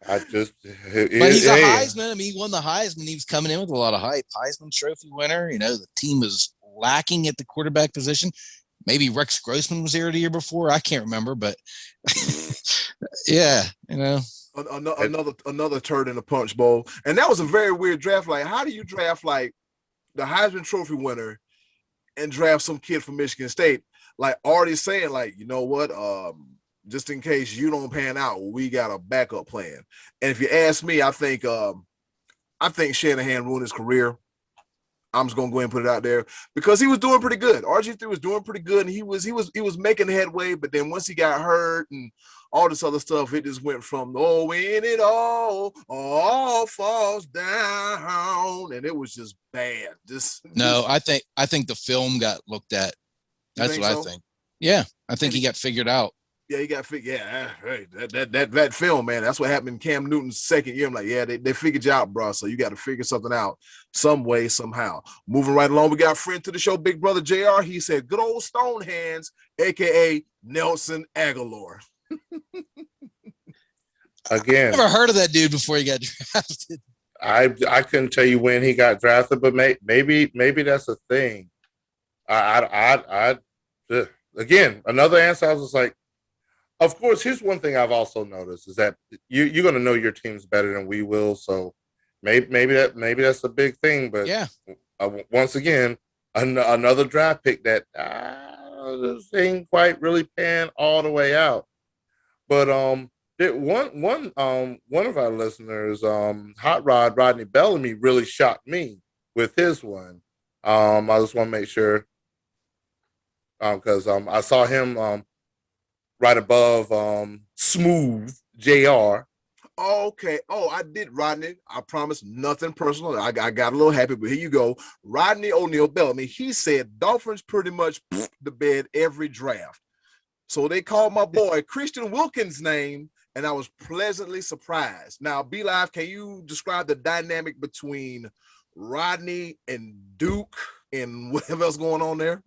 But he's a Heisman. I mean, he won the Heisman. He was coming in with a lot of hype. Heisman Trophy winner. You know, the team was lacking at the quarterback position. Maybe Rex Grossman was there the year before. I can't remember, but yeah, you know. Another turd in the punch bowl. And that was a very weird draft. Like, how do you draft like the Heisman Trophy winner and draft some kid from Michigan State? Like, already saying, like, you know what? Just in case you don't pan out, we got a backup plan. And if you ask me, I think Shanahan ruined his career. I'm just gonna go ahead and put it out there because he was doing pretty good. RG3 was doing pretty good, and he was making headway. But then once he got hurt and all this other stuff, it just went from when it all falls down, and it was just bad. I think the film got looked at. That's what I think. Yeah, I think he got figured out. Yeah, he got figured. Yeah, hey, that film, man. That's what happened in Cam Newton's second year. I'm like, yeah, they figured you out, bro. So you got to figure something out some way, somehow. Moving right along, we got a friend to the show, Big Brother JR. He said, good old Stone Hands, aka Nelson Aguilar. Again, never heard of that dude before he got drafted. I couldn't tell you when he got drafted, but maybe that's a thing. Again, another answer. I was just like, of course. Here's one thing I've also noticed is that you're going to know your teams better than we will. So maybe that's a big thing. But yeah, once again, another draft pick that this ain't quite really pan all the way out. But one of our listeners, Hot Rod Rodney Bellamy, really shocked me with his one. I just want to make sure because I saw him right above Smooth JR. Okay. Oh, I did, Rodney. I promise nothing personal. I got a little happy, but here you go. Rodney O'Neal Bellamy. He said Dolphins pretty much the bed every draft. So they called my boy Christian Wilkins' name, and I was pleasantly surprised. Now, B Live, can you describe the dynamic between Rodney and Duke and whatever else going on there?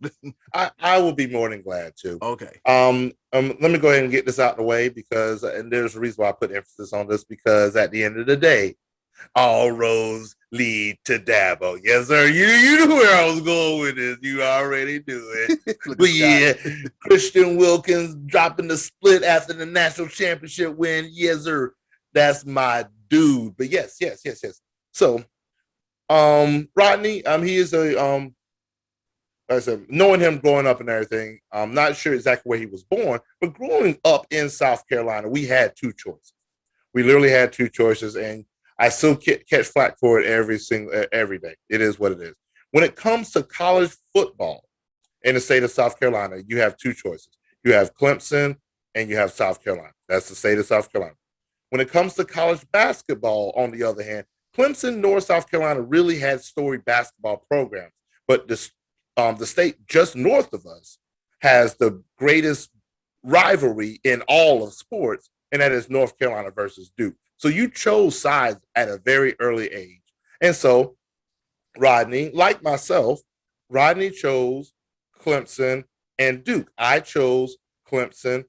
I will be more than glad to. Okay. Let me go ahead and get this out of the way because, and there's a reason why I put emphasis on this, because at the end of the day, all roads lead to Dabo. Yes, sir. You knew where I was going with this. You already knew it. But yeah, Christian Wilkins dropping the split after the national championship win. Yes, sir. That's my dude. But yes. So, Rodney, he is a like I said, knowing him growing up and everything, I'm not sure exactly where he was born, but growing up in South Carolina, we had two choices. We literally had two choices, and I still catch flack for it every day. It is what it is. When it comes to college football in the state of South Carolina, you have two choices. You have Clemson and you have South Carolina. That's the state of South Carolina. When it comes to college basketball, on the other hand, Clemson nor South Carolina really had storied basketball programs, but the state just north of us has the greatest rivalry in all of sports, and that is North Carolina versus Duke. So you chose sides at a very early age. And so Rodney, like myself, Rodney chose Clemson and Duke. I chose Clemson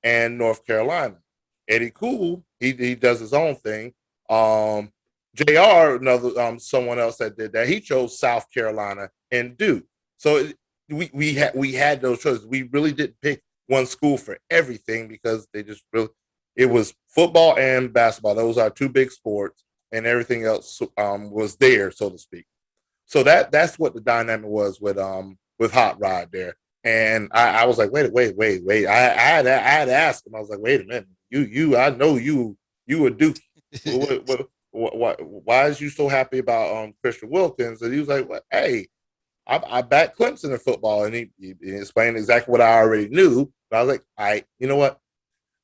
and North Carolina. Eddy Cool, he does his own thing. JR, another someone else that did that, he chose South Carolina and Duke. So we had those choices. We really didn't pick one school for everything because they just really, it was football and basketball. Those are two big sports, and everything else was there, so to speak. So that's what the dynamic was with Hot Rod there. And I was like, wait. I had to ask him. I was like, wait a minute, I know you a Duke. Why is you so happy about Christian Wilkins? And he was like, well, hey, I backed Clemson in football, and he explained exactly what I already knew. But I was like, all right, you know what?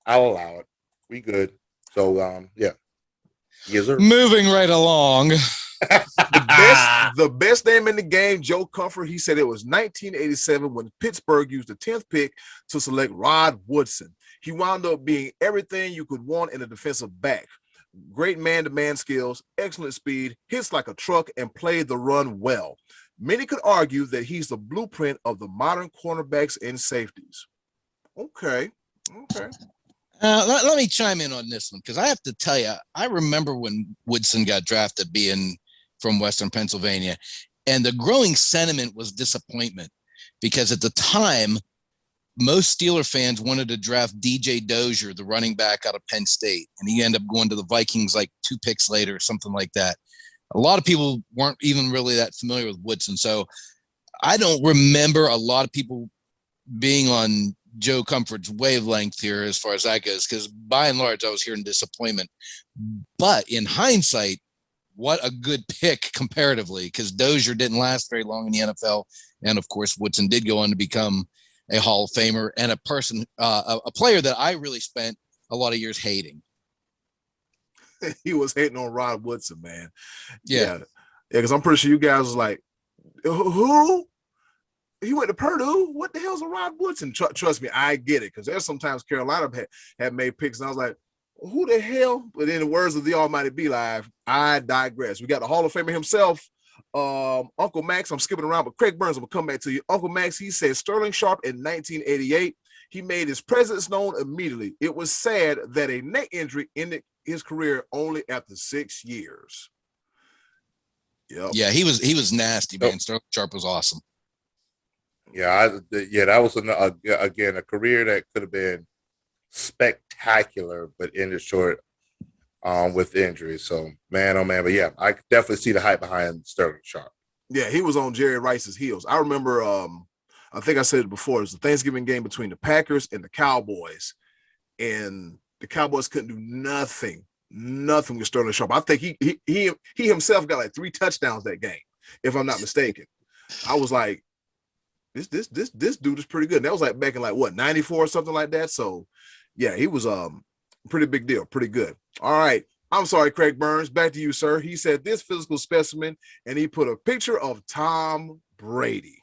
I'll allow it. We good. So yeah. Yes, sir. Moving right along. The best name in the game, Joe Comfort, he said it was 1987 when Pittsburgh used the 10th pick to select Rod Woodson. He wound up being everything you could want in a defensive back. Great man-to-man skills, excellent speed, hits like a truck, and played the run well. Many could argue that he's the blueprint of the modern cornerbacks and safeties. Okay. Let me chime in on this one, because I have to tell you, I remember when Woodson got drafted, being from Western Pennsylvania, and the growing sentiment was disappointment, because at the time, most Steeler fans wanted to draft DJ Dozier, the running back out of Penn State, and he ended up going to the Vikings like 2 picks later, something like that. A lot of people weren't even really that familiar with Woodson, so I don't remember a lot of people being on Joe Comfort's wavelength here as far as that goes, because by and large, I was hearing disappointment. But in hindsight, what a good pick comparatively, because Dozier didn't last very long in the NFL. And of course, Woodson did go on to become a Hall of Famer and a player that I really spent a lot of years hating. He was hating on Rod Woodson, man. Yeah. Because I'm pretty sure you guys was like, who? He went to Purdue. What the hell's a Rod Woodson? Trust me, I get it, because there's sometimes Carolina have made picks, and I was like, who the hell? But in the words of the Almighty Be Live, I digress. We got the Hall of Famer himself, Uncle Max. I'm skipping around, but Craig Burns will come back to you. Uncle Max, he said Sterling Sharp in 1988. He made his presence known immediately. It was sad that a neck injury ended his career only after 6 years. Yep. Yeah, he was nasty, man. Sterling Sharp was awesome. Yeah, that was again a career that could have been spectacular, but ended short with injuries. So man, oh man, but yeah, I definitely see the hype behind Sterling Sharp. Yeah, he was on Jerry Rice's heels. I remember, I think I said it before, it was the Thanksgiving game between the Packers and the Cowboys, and the Cowboys couldn't do nothing with Sterling Sharp. I think he himself got like 3 touchdowns that game, if I'm not mistaken. I was like, this dude is pretty good. And that was like back in like what 94 or something like that. So yeah, he was pretty big deal, pretty good. All right. I'm sorry, Craig Burns. Back to you, sir. He said this physical specimen, and he put a picture of Tom Brady.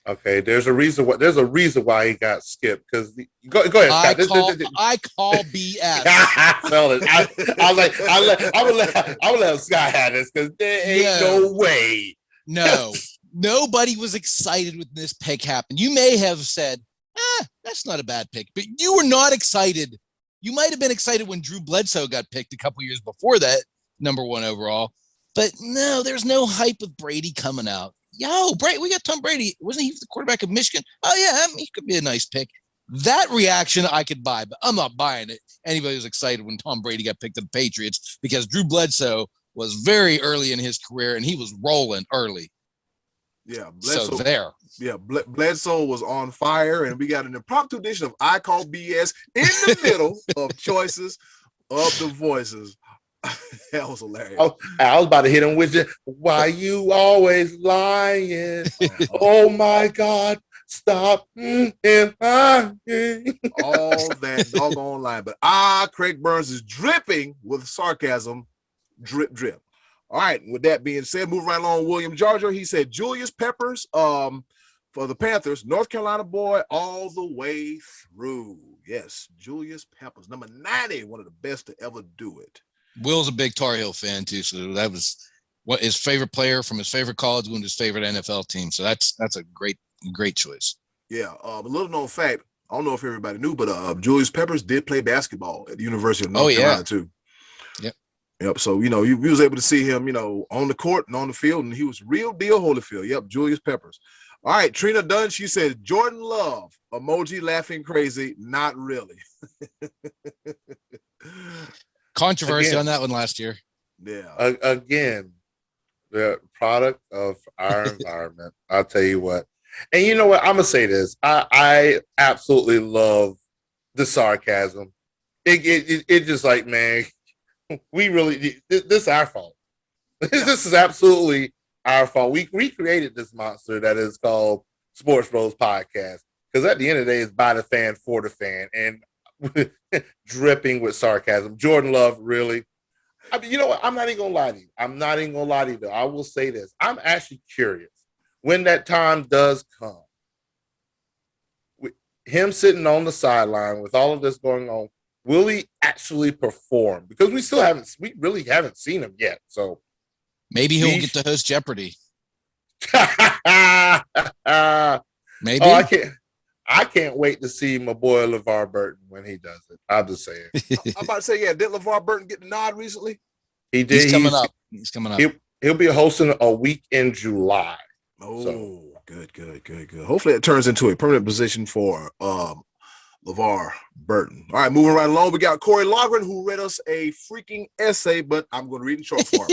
Okay, there's a reason why he got skipped. Because go ahead, Scott. I call BS. I felt it. I would let Scott have this because there ain't no way. No, nobody was excited when this pick happened. You may have said, that's not a bad pick, but you were not excited. You might have been excited when Drew Bledsoe got picked a couple years before that, number 1 overall. But no, there's no hype with Brady coming out. Yo, Brady, we got Tom Brady. Wasn't he the quarterback of Michigan? Oh, yeah, he could be a nice pick. That reaction I could buy, but I'm not buying it. Anybody was excited when Tom Brady got picked to the Patriots because Drew Bledsoe was very early in his career, and he was rolling early. Yeah, Bledsoe, so there. Yeah, Bledsoe was on fire, and we got an impromptu edition of I Call BS in the middle of choices of the voices. That was hilarious. I was about to hit him with it. Why you always lying? Oh my God. Stop. All that doggone line. But Craig Burns is dripping with sarcasm. Drip, drip. All right. With that being said, move right along. William Georgia. He said Julius Peppers for the Panthers, North Carolina boy all the way through. Yes, Julius Peppers, number 90, one of the best to ever do it. Will's a big Tar Heel fan too, so that was what his favorite player from his favorite college and his favorite NFL team. So that's a great choice. Yeah, a little known fact. I don't know if everybody knew, but Julius Peppers did play basketball at the University of North Carolina too. Yep. So we was able to see him, on the court and on the field, and he was real deal Holyfield. Yep, Julius Peppers. All right, Trina Dunn. She said Jordan Love emoji laughing crazy. Not really. Controversy on that one last year. Yeah. Again, the product of our environment. I'll tell you what. And you know what? I'm gonna say this. I absolutely love the sarcasm. It just like, man, we really this is our fault. This is absolutely our fault. We recreated this monster that is called SportsBros Podcast. Because at the end of the day, it's by the fan for the fan. And dripping with sarcasm. Jordan Love, really. I mean, you know what? I'm not even gonna lie to you. Though. I will say this. I'm actually curious when that time does come. With him sitting on the sideline with all of this going on, will he actually perform? Because we really haven't seen him yet. So maybe he'll get to host Jeopardy. Maybe. Oh, I can't wait to see my boy LeVar Burton when he does it. I'm just saying. I'm about to say, yeah, did LeVar Burton get the nod recently? He did. He's coming up. He'll be hosting a week in July. Oh, so. Good. Hopefully it turns into a permanent position for LeVar Burton. All right, moving right along. We got Corey Logren, who read us a freaking essay, but I'm going to read in short form.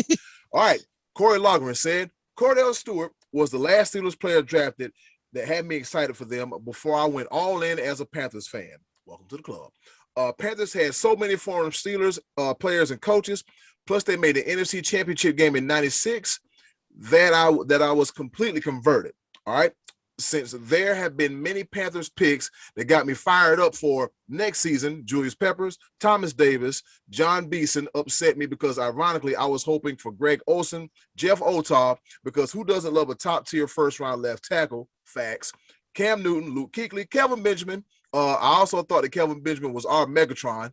All right, Corey Logren said, Cordell Stewart was the last Steelers player drafted that had me excited for them before I went all in as a Panthers fan. Welcome to the club. Panthers had so many former Steelers players and coaches, plus they made the NFC Championship game in '96 that I was completely converted. All right. Since there have been many Panthers picks that got me fired up for next season, Julius Peppers, Thomas Davis, John Beeson upset me because ironically I was hoping for Greg Olsen, Jeff Otah, because who doesn't love a top-tier first-round left tackle? Facts. Cam Newton, Luke Kuechly, Kelvin Benjamin. I also thought that Kelvin Benjamin was our Megatron.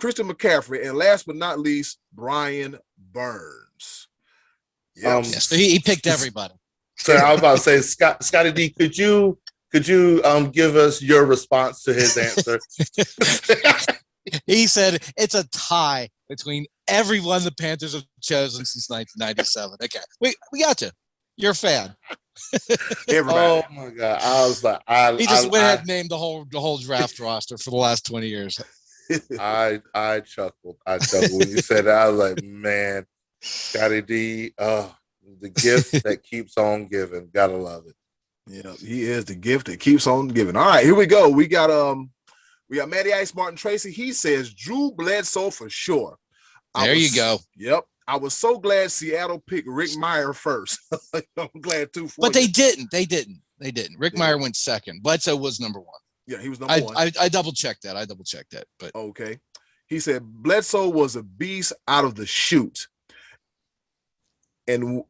Christian McCaffrey, and last but not least, Brian Burns. Yes, so he picked everybody. So I was about to say, Scottie D, could you give us your response to his answer? He said it's a tie between everyone the Panthers have chosen since 1997. Okay, we got you. You're a fan. Oh my God! I was like, he just went ahead and named the whole draft roster for the last 20 years. I chuckled. When you said that. I was like, man, Scottie D. The gift that keeps on giving. Gotta love it. Yeah, he is the gift that keeps on giving. All right, here we go. We got Matty Ice, Martin Tracy. He says Drew Bledsoe for sure. There you go. Yep. I was so glad Seattle picked Rick Meyer first. I'm glad too for But you. they didn't. Rick Meyer went second. Bledsoe was number one. Yeah, he was number one. I double checked that. But okay. He said Bledsoe was a beast out of the chute. And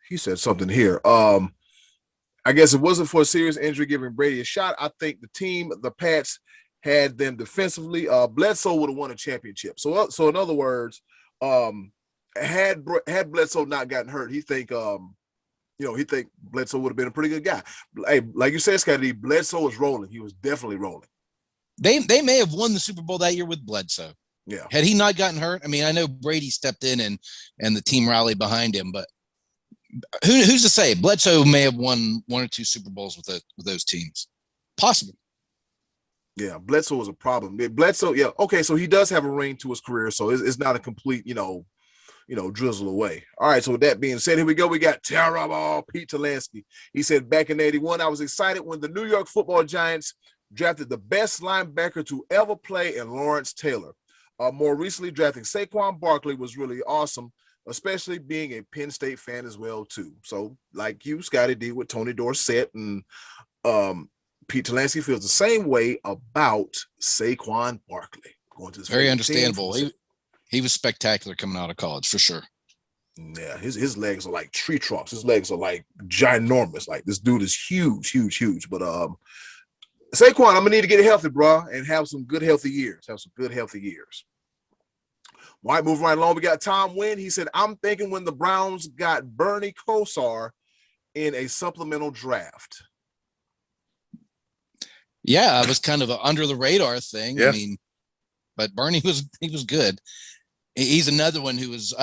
he said something here. I guess it wasn't for a serious injury giving Brady a shot. I think the team, the Pats, had them defensively. Bledsoe would have won a championship. So in other words, had Bledsoe not gotten hurt, he think Bledsoe would have been a pretty good guy. Hey, like you said, Scottie D, Bledsoe was rolling. He was definitely rolling. They may have won the Super Bowl that year with Bledsoe. Yeah. Had he not gotten hurt, I mean, I know Brady stepped in and the team rallied behind him, but who's to say? Bledsoe may have won one or two Super Bowls with those teams. Possible. Yeah, Bledsoe was a problem. Bledsoe, yeah, okay, so he does have a ring to his career, so it's not a complete, drizzle away. All right, so with that being said, here we go. We got terrible Pete Talansky. He said, back in 81, I was excited when the New York Football Giants drafted the best linebacker to ever play in Lawrence Taylor. More recently, drafting Saquon Barkley was really awesome, especially being a Penn State fan as well, too. So, like you, Scottie D, with Tony Dorsett, and Pete Talansky feels the same way about Saquon Barkley. Going to his very understandable. He was spectacular coming out of college, for sure. Yeah, his legs are like tree trunks. His legs are like ginormous. Like, this dude is huge. But Saquon, I'm gonna need to get healthy, bro, and have some good healthy years. All right, moving right along. We got Tom Wynn. He said, I'm thinking when the Browns got Bernie Kosar in a supplemental draft. Yeah, it was kind of an under the radar thing. Yeah. I mean, but Bernie was good. He's another one who was.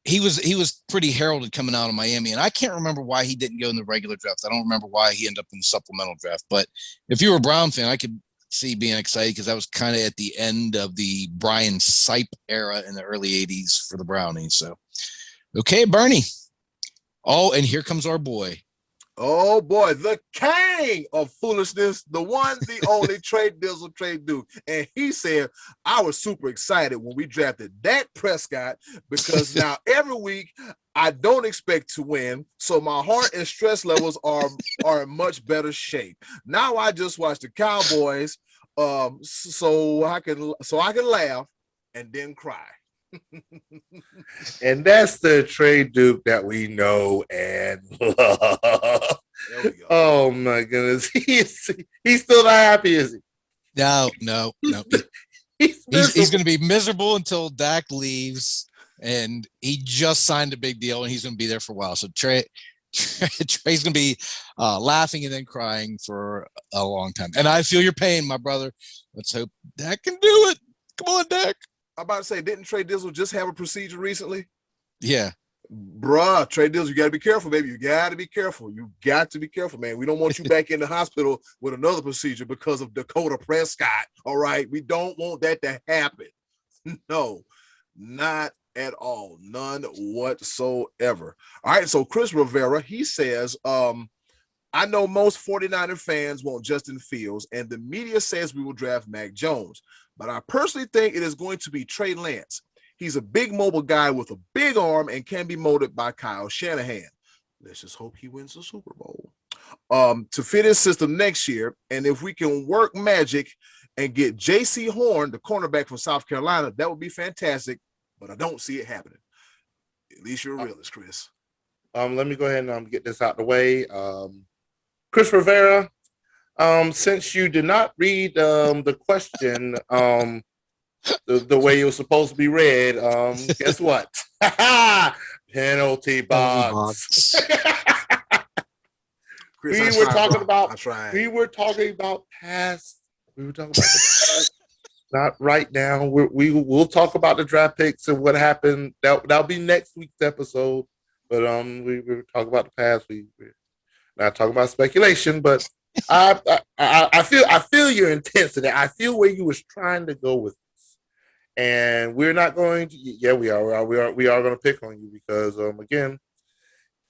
He was pretty heralded coming out of Miami, and I can't remember why he didn't go in the regular draft. I don't remember why he ended up in the supplemental draft. But if you were a Brown fan, I could see being excited because that was kind of at the end of the Brian Sipe era in the early 80s for the Brownies. So, okay, Bernie. Oh, and here comes our boy. Oh boy, the king of foolishness, the one, the only Trey Dizzle, Trey Duke. And he said, I was super excited when we drafted Dak Prescott because now every week I don't expect to win, so my heart and stress levels are in much better shape. Now I just watch the Cowboys, so I can laugh and then cry. And that's the Trey Duke that we know and love. Oh my goodness. He's still not happy, is he? No. He's going to be miserable until Dak leaves, and he just signed a big deal, and he's going to be there for a while. So Trey's going to be laughing and then crying for a long time. And I feel your pain, my brother. Let's hope Dak can do it. Come on, Dak. I'm about to say, didn't Trey Dizzle just have a procedure recently? Yeah. Bruh, Trey Dizzle, you got to be careful, baby. You got to be careful. You got to be careful, man. We don't want you back in the hospital with another procedure because of Dakota Prescott, all right? We don't want that to happen. No, not at all. None whatsoever. All right, so Chris Rivera, he says, I know most 49er fans want Justin Fields, and the media says we will draft Mac Jones. But I personally think it is going to be Trey Lance. He's a big mobile guy with a big arm and can be molded by Kyle Shanahan. Let's just hope he wins the Super Bowl. To fit his system next year, and if we can work magic and get J.C. Horn, the cornerback from South Carolina, that would be fantastic, but I don't see it happening. At least you're a realist, Chris. Let me go ahead and get this out the way. Chris Rivera, since you did not read the question the way it was supposed to be read, guess what? Penalty box. Chris, we were talking about past. We were talking about the past. Not right now. We'll talk about the draft picks and what happened. That'll be next week's episode. But we were talking about the past. We're not talking about speculation, but I feel your intensity. I feel where you was trying to go with this, and we're not going to. Yeah, we are going to pick on you because again,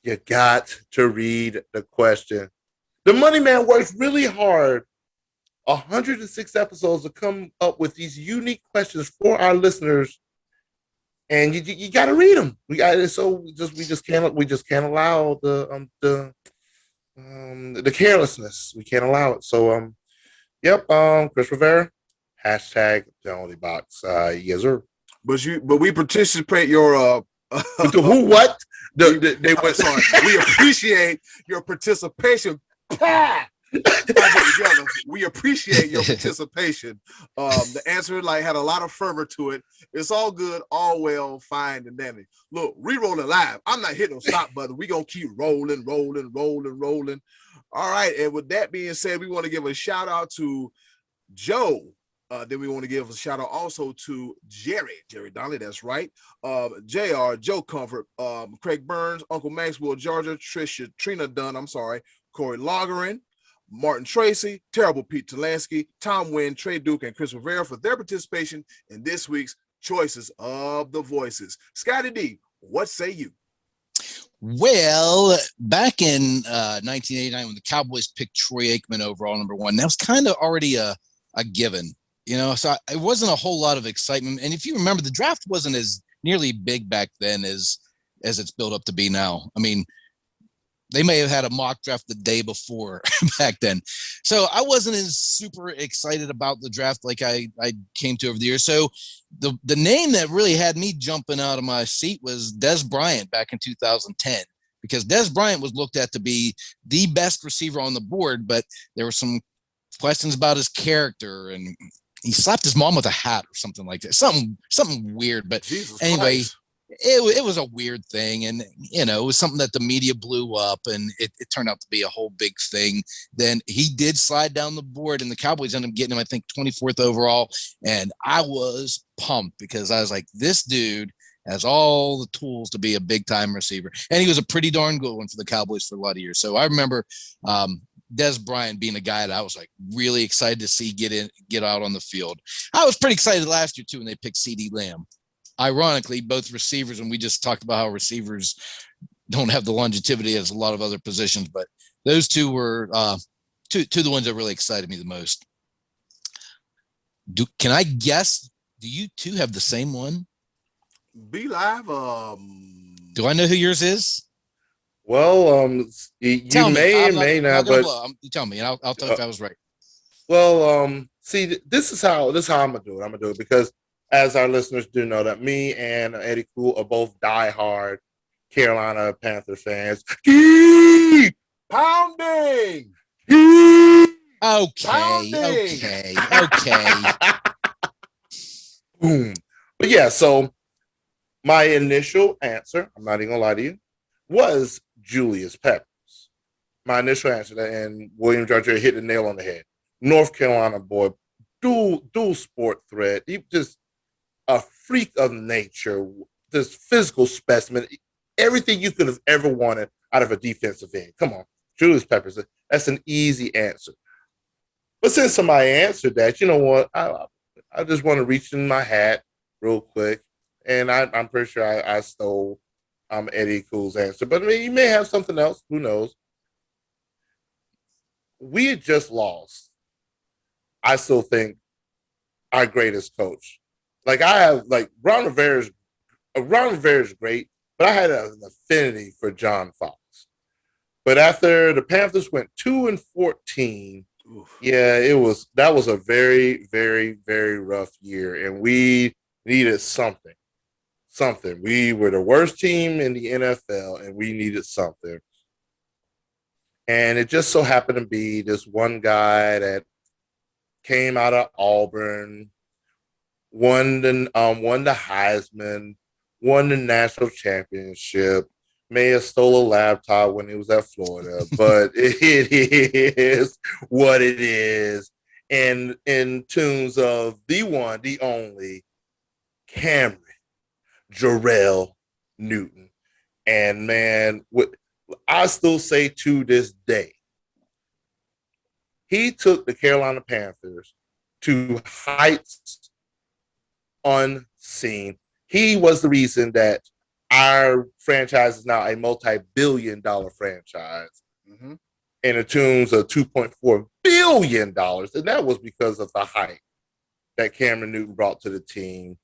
you got to read the question. The Money Man works really hard, 106 episodes to come up with these unique questions for our listeners and you got to read them. We just can't allow the carelessness. We can't allow it. So yep. Chris Rivera, hashtag penalty box. Yes sir. But we participate your With the who what they I'm went. sorry. We appreciate your participation. Together. We appreciate your participation. The answer had a lot of fervor to it. It's all good, all well, fine and dandy. Look, re-rolling live. I'm not hitting no stop button. We're gonna keep rolling. All right, and with that being said, we want to give a shout out to Joe. Then we want to give a shout out also to Jerry Donnelly, that's right. JR, Joe Comfort, Craig Burns, Uncle Maxwell, Georgia, Trina Dunn, I'm sorry, Corey Loggerin, Martin Tracy, Terrible Pete Talansky, Tom Wynn, Trey Duke, and Chris Rivera for their participation in this week's Choices of the Voices. Scottie D, what say you? Well, back in 1989, when the Cowboys picked Troy Aikman overall number 1, that was kind of already a given, so it wasn't a whole lot of excitement. And if you remember, the draft wasn't as nearly big back then as it's built up to be now. I mean, they may have had a mock draft the day before back then. So I wasn't as super excited about the draft like I came to over the years. So the name that really had me jumping out of my seat was Dez Bryant back in 2010, because Dez Bryant was looked at to be the best receiver on the board, but there were some questions about his character, and he slapped his mom with a hat or something like that. Something weird. But Jesus anyway, Christ. It was a weird thing, and it was something that the media blew up, and it turned out to be a whole big thing. Then he did slide down the board, and the Cowboys ended up getting him, I think, 24th overall, and I was pumped because I was like, this dude has all the tools to be a big time receiver, and he was a pretty darn good one for the Cowboys for a lot of years. So I remember Dez Bryant being a guy that I was like really excited to see get out on the field. I was pretty excited last year too when they picked CeeDee Lamb. Ironically, both receivers, and we just talked about how receivers don't have the longevity as a lot of other positions, but those two were two of the ones that really excited me the most. Can I guess? Do you two have the same one? Be live. Do I know who yours is? Well, you may or may not, but you tell me, and I'll tell if I was right. Well, see, this is how I'm gonna do it. I'm gonna do it because, as our listeners do know, that me and Eddy Cool are both diehard Carolina Panther fans. Pounding. Okay. Boom. But yeah, so my initial answer, I'm not even gonna lie to you, was Julius Peppers. My initial answer, and William Georgia hit the nail on the head. North Carolina boy, dual sport threat. He just a freak of nature, this physical specimen, everything you could have ever wanted out of a defensive end. Come on, Julius Peppers. That's an easy answer. But since somebody answered that, you know what? I just want to reach in my hat real quick, and I'm pretty sure I stole Eddy Cool's answer. But I mean, you may have something else. Who knows? We had just lost. I still think our greatest coach. Like I have, Ron Rivera's great, but I had an affinity for John Fox. But after the Panthers went 2-14, yeah, that was a very, very, very rough year, and we needed something. We were the worst team in the NFL, and we needed something. And it just so happened to be this one guy that came out of Auburn, won the Heisman, won the national championship, may have stole a laptop when he was at Florida, but it is what it is. And in tunes of the one, the only, Cameron Jarrell Newton. And man, I still say to this day, he took the Carolina Panthers to heights unseen. He was the reason that our franchise is now a multi-billion-dollar franchise in the tunes of $2.4 billion. And that was because of the hype that Cameron Newton brought to the team.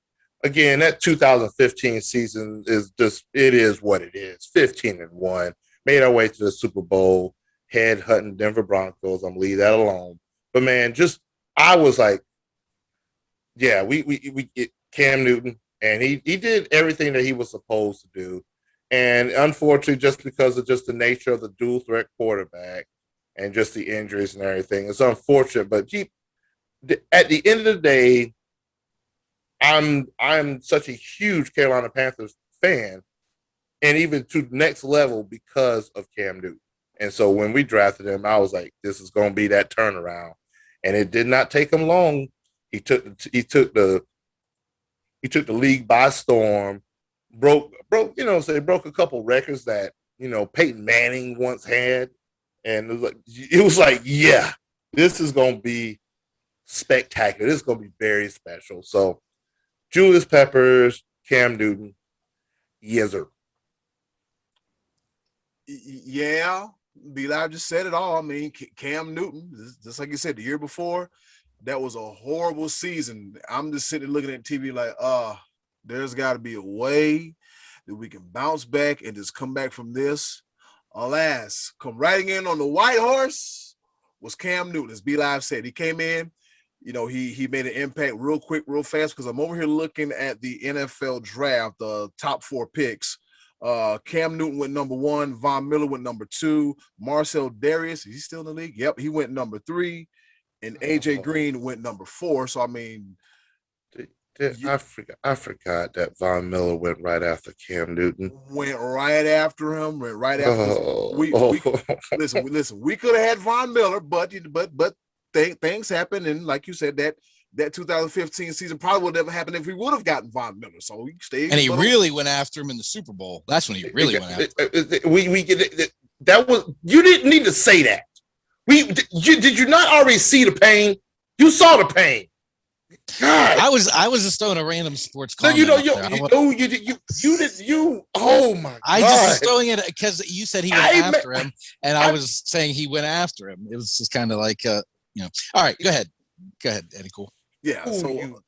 again, that 2015 season is just, it is what it is. 15-1, made our way to the Super Bowl, head hunting Denver Broncos. I'm gonna leave that alone. But man, just I was like, yeah, we get Cam Newton, and he did everything that he was supposed to do. And unfortunately, just because of just the nature of the dual threat quarterback and just the injuries and everything, it's unfortunate. But at the end of the day, I'm such a huge Carolina Panthers fan, and even to the next level because of Cam Newton. And so when we drafted him, I was like, this is going to be that turnaround. And it did not take him long. He took the league by storm, broke broke a couple records that Peyton Manning once had, and it was like yeah, this is going to be spectacular. This is going to be very special. So Julius Peppers, Cam Newton, yes sir. Yeah, B-Live just said it all. I mean, Cam Newton, just like you said, the year before, that was a horrible season. I'm just sitting looking at TV like, there's got to be a way that we can bounce back and just come back from this. Alas, come riding in on the white horse was Cam Newton. As B-Live said, he came in, he made an impact real quick, real fast, because I'm over here looking at the NFL draft, the top 4 picks. Cam Newton went number 1. Von Miller went number 2. Marcel Darius, is he still in the league? Yep, he went number 3. And AJ Green went number 4. So I mean, I forgot that Von Miller went right after Cam Newton. Went right after him. Went right after. Listen. We could have had Von Miller, but things happen, and like you said, that 2015 season probably would never happen if we would have gotten Von Miller. So he stayed. And he really went after him in the Super Bowl. That's when he really went after him. We get it. That was, you didn't need to say that. Did you not already see the pain? You saw the pain. God. I was just throwing a random sports comment. You oh my God. I just was throwing it because you said he went after him, and I was saying he went after him. It was just kind of like All right, go ahead, Eddie. Cool. Yeah. So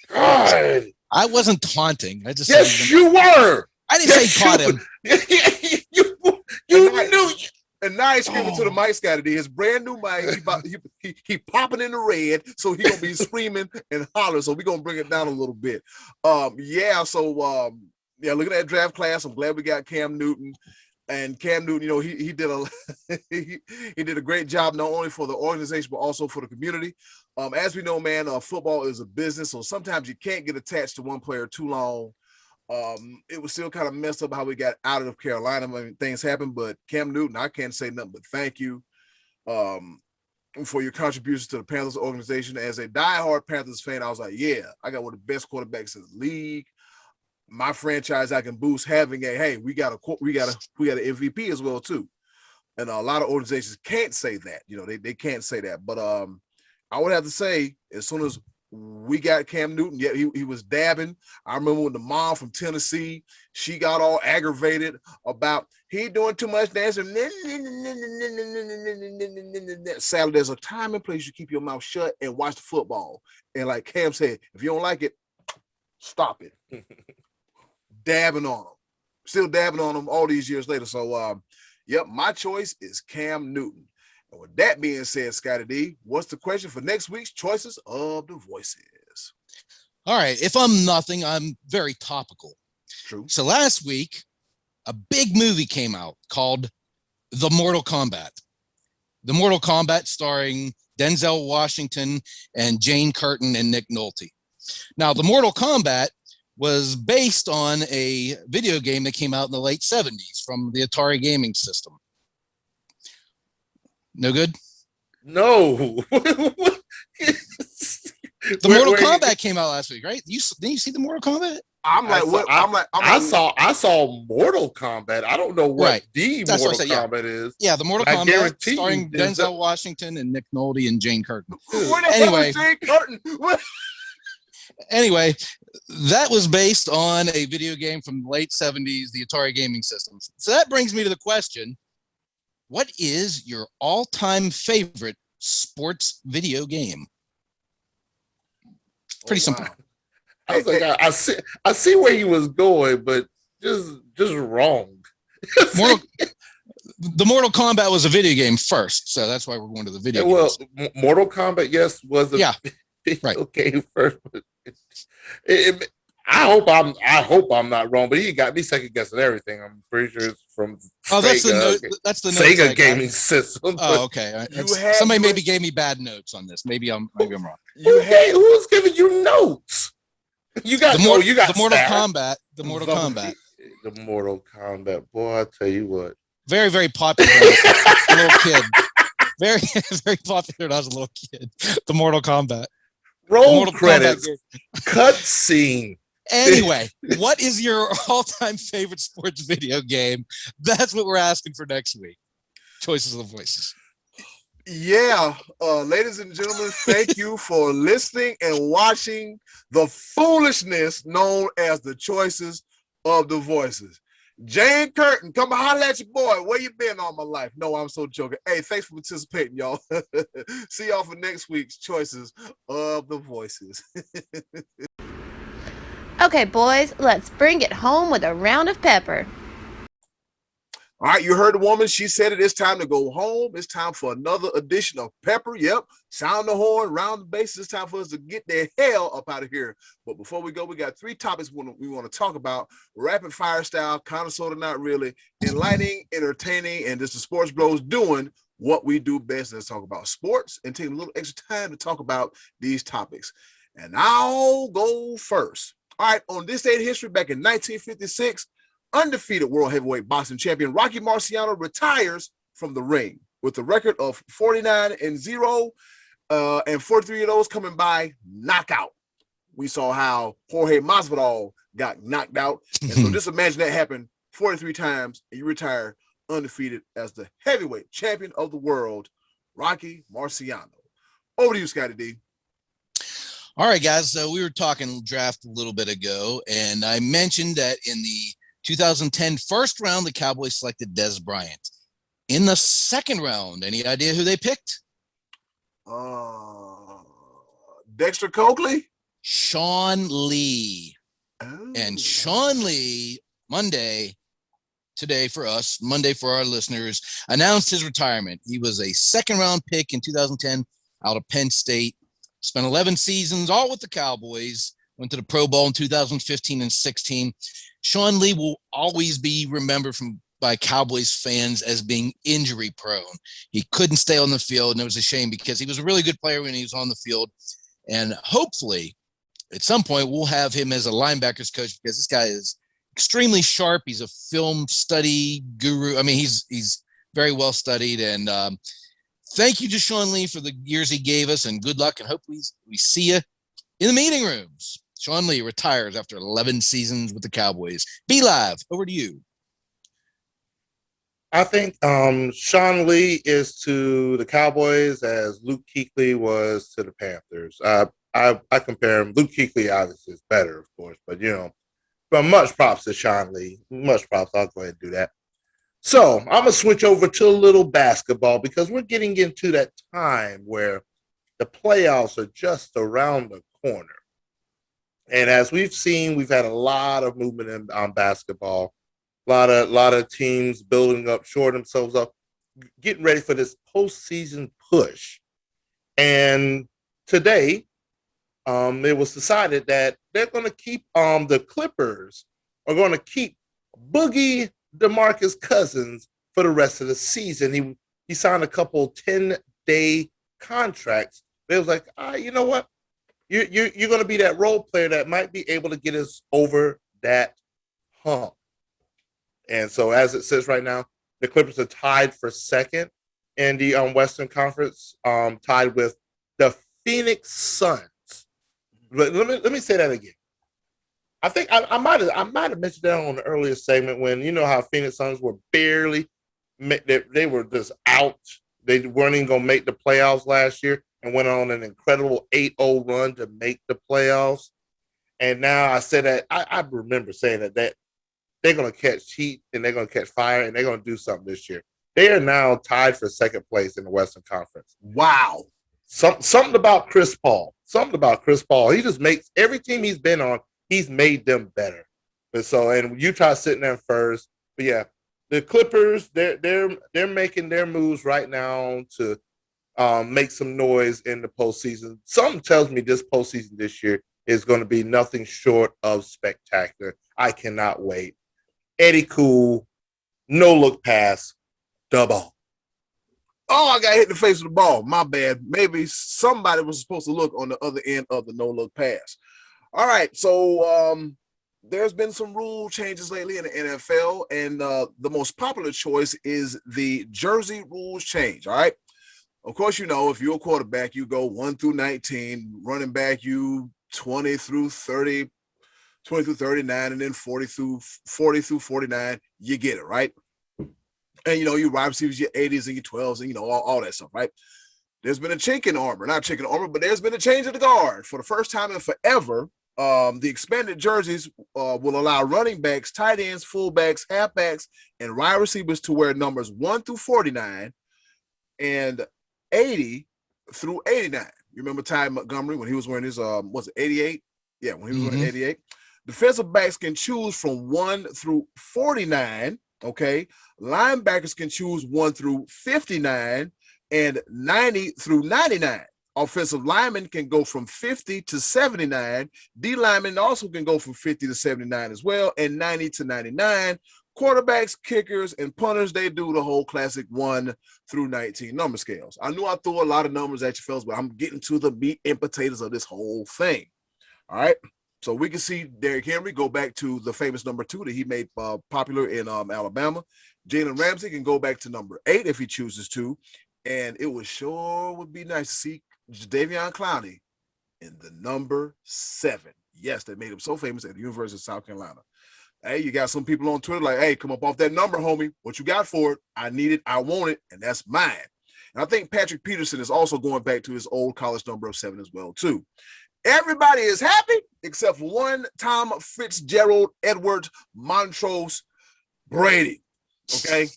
God. I wasn't taunting. I just yes, you were. I didn't say taunt him. You knew. And now he's screaming to the mic, Scottie D. His brand new mic, he popping in the red, so he gonna be screaming and hollering. So we're gonna bring it down a little bit. Looking at that draft class, I'm glad we got Cam Newton. And Cam Newton, he did he did a great job not only for the organization but also for the community. As we know, man, football is a business, so sometimes you can't get attached to one player too long. It was still kind of messed up how we got out of Carolina. I mean, things happen, but Cam Newton, I can't say nothing but thank you for your contributions to the Panthers organization. As a diehard Panthers fan, I was like, yeah, I got one of the best quarterbacks in the league. My franchise, I can boost having we got an MVP as well too. And a lot of organizations can't say that, they can't say that. But I would have to say, as soon as we got Cam Newton, yeah, he was dabbing. I remember when the mom from Tennessee, she got all aggravated about he doing too much dancing. Sadly, there's a time and place you keep your mouth shut and watch the football. And like Cam said, if you don't like it, stop it. Dabbing on him. Still dabbing on him all these years later. So, my choice is Cam Newton. And with that being said, Scottie D, what's the question for next week's Choices of the Voices? All right. If I'm nothing, I'm very topical. True. So last week, a big movie came out called The Mortal Kombat. The Mortal Kombat starring Denzel Washington and Jane Curtin and Nick Nolte. Now, The Mortal Kombat was based on a video game that came out in the late 70s from the Atari gaming system. No good? No. The Mortal Kombat came out last week, right? Didn't you see the Mortal Kombat? I saw Mortal Kombat. I don't know what the Mortal Kombat is. Yeah, the Mortal Kombat starring Denzel Washington and Nick Nolte and Jane Curtin. Anyway, Jane Curtin? Anyway, that was based on a video game from the late 70s, the Atari gaming systems. So that brings me to the question, what is your all-time favorite sports video game? Pretty simple. I was like, I see where he was going, but just wrong. The Mortal Kombat was a video game first, so that's why we're going to the video games. Well, Mortal Kombat, yes, was a video game first. I hope I'm not wrong, but he got me second guessing everything. I'm pretty sure it's from Sega. That's the Sega gaming system. Oh, okay. Somebody maybe gave me bad notes on this. Maybe I'm wrong. Who's giving you notes? You got the Mortal Kombat. The Mortal Kombat. The Mortal Kombat. Boy, I tell you what. Very, very popular when I was a little kid. Very, very popular when I was a little kid. The Mortal Kombat. Roll credits. Cutscene. Anyway, what is your all-time favorite sports video game? That's what we're asking for next week. Choices of the voices. Yeah, ladies and gentlemen, thank you for listening and watching the foolishness known as the choices of the voices. Jane Curtin, come holler at your boy. Where you been all my life? No, I'm so joking. Hey, thanks for participating, y'all. See y'all for next week's choices of the voices. Okay, boys, let's bring it home with a round of pepper. All right, you heard the woman. She said it. It's time to go home. It's time for another edition of Pepper. Yep. Sound the horn, round the bases. It's time for us to get the hell up out of here. But before we go, we got 3 topics we want to talk about. Rapid fire style, kind of, sort of, not really. Enlightening, entertaining, and just the Sports Bros doing what we do best. Let's talk about sports and take a little extra time to talk about these topics. And I'll go first. All right, on this day in history, back in 1956, undefeated world heavyweight boxing champion Rocky Marciano retires from the ring with a record of 49-0, and 43 of those coming by knockout. We saw how Jorge Masvidal got knocked out. And so just imagine that happened 43 times and you retire undefeated as the heavyweight champion of the world, Rocky Marciano. Over to you, Scottie D. All right, guys. So we were talking draft a little bit ago, and I mentioned that in the 2010 first round, the Cowboys selected Dez Bryant. In the second round, any idea who they picked? Dexter Coakley? Sean Lee. Oh. And Sean Lee, today for us, Monday for our listeners, announced his retirement. He was a second round pick in 2010 out of Penn State. Spent 11 seasons, all with the Cowboys. Went to the Pro Bowl in 2015 and 16. Sean Lee will always be remembered by Cowboys fans as being injury prone. He couldn't stay on the field, and it was a shame because he was a really good player when he was on the field. And hopefully, at some point, we'll have him as a linebackers coach because this guy is extremely sharp. He's a film study guru. I mean, he's very well studied. And thank you to Sean Lee for the years he gave us, and good luck. And hopefully we see you in the meeting rooms. Sean Lee retires after 11 seasons with the Cowboys. Be Live, over to you. I think Sean Lee is to the Cowboys as Luke Kuechly was to the Panthers. I compare him. Luke Kuechly obviously is better, of course, but but much props to Sean Lee. Much props. I'll go ahead and do that. So I'm going to switch over to a little basketball because we're getting into that time where the playoffs are just around the corner. And as we've seen, we've had a lot of movement on basketball. A lot of teams building up, shoring themselves up, getting ready for this postseason push. And today, it was decided that they're going to keep the Clippers are going to keep Boogie DeMarcus Cousins for the rest of the season. He signed a couple 10-day contracts. But it was like, you know what? You're going to be that role player that might be able to get us over that hump. And so as it says right now, the Clippers are tied for second in the Western Conference, tied with the Phoenix Suns. But let me say that again. I think I might have mentioned that on the earlier segment when you know how Phoenix Suns were barely they were just out. They weren't even going to make the playoffs last year and went on an incredible 8-0 run to make the playoffs. And now I said that I remember saying that they're going to catch heat and they're going to catch fire and they're going to do something this year. They are now tied for second place in the Western Conference. Wow. Something about Chris Paul. something about Chris Paul. He just makes every team he's been on, he's made them better. And Utah sitting there first. But yeah, the Clippers, they're making their moves right now to make some noise in the postseason. Something tells me this postseason this year is going to be nothing short of spectacular. I cannot wait. Eddy cool, no look pass, double. Oh, I got hit in the face with the ball. My bad. Maybe somebody was supposed to look on the other end of the no-look pass. All right, so there's been some rule changes lately in the NFL, and the most popular choice is the jersey rules change, all right? Of course, you know, if you're a quarterback, you go 1 through 19, running back, you 20 through 30, 20 through 39, and then 40 through 49, you get it, right? And, you know, your wide receivers, your 80s and your 12s and, you know, all that stuff, right? There's been a chink in armor, not chink in armor, but there's been a change of the guard. For the first time in forever, the expanded jerseys will allow running backs, tight ends, fullbacks, halfbacks, and wide receivers to wear numbers 1 through 49 and 80 through 89. You remember Ty Montgomery when he was wearing his, was it 88? Yeah, when he was wearing 88. Defensive backs can choose from 1 through 49, okay? Linebackers can choose 1 through 59 and 90 through 99. Offensive linemen can go from 50 to 79. D linemen also can go from 50 to 79 as well, and 90 to 99. Quarterbacks, kickers, and punters, they do the whole classic 1 through 19 number scales. I knew I threw a lot of numbers at you fellas, but I'm getting to the meat and potatoes of this whole thing. All right. So we can see Derrick Henry go back to the famous number 2 that he made popular in Alabama. Jalen Ramsey can go back to number 8 if he chooses to. And it would be nice to see Jadeveon Clowney in the number 7. Yes, they made him so famous at the University of South Carolina. Hey, you got some people on Twitter like, hey, come up off that number, homie. What you got for it? I need it. I want it. And that's mine. And I think Patrick Peterson is also going back to his old college number of 7 as well, too. Everybody is happy except for one Tom Fitzgerald Edward Montrose Brady. Okay?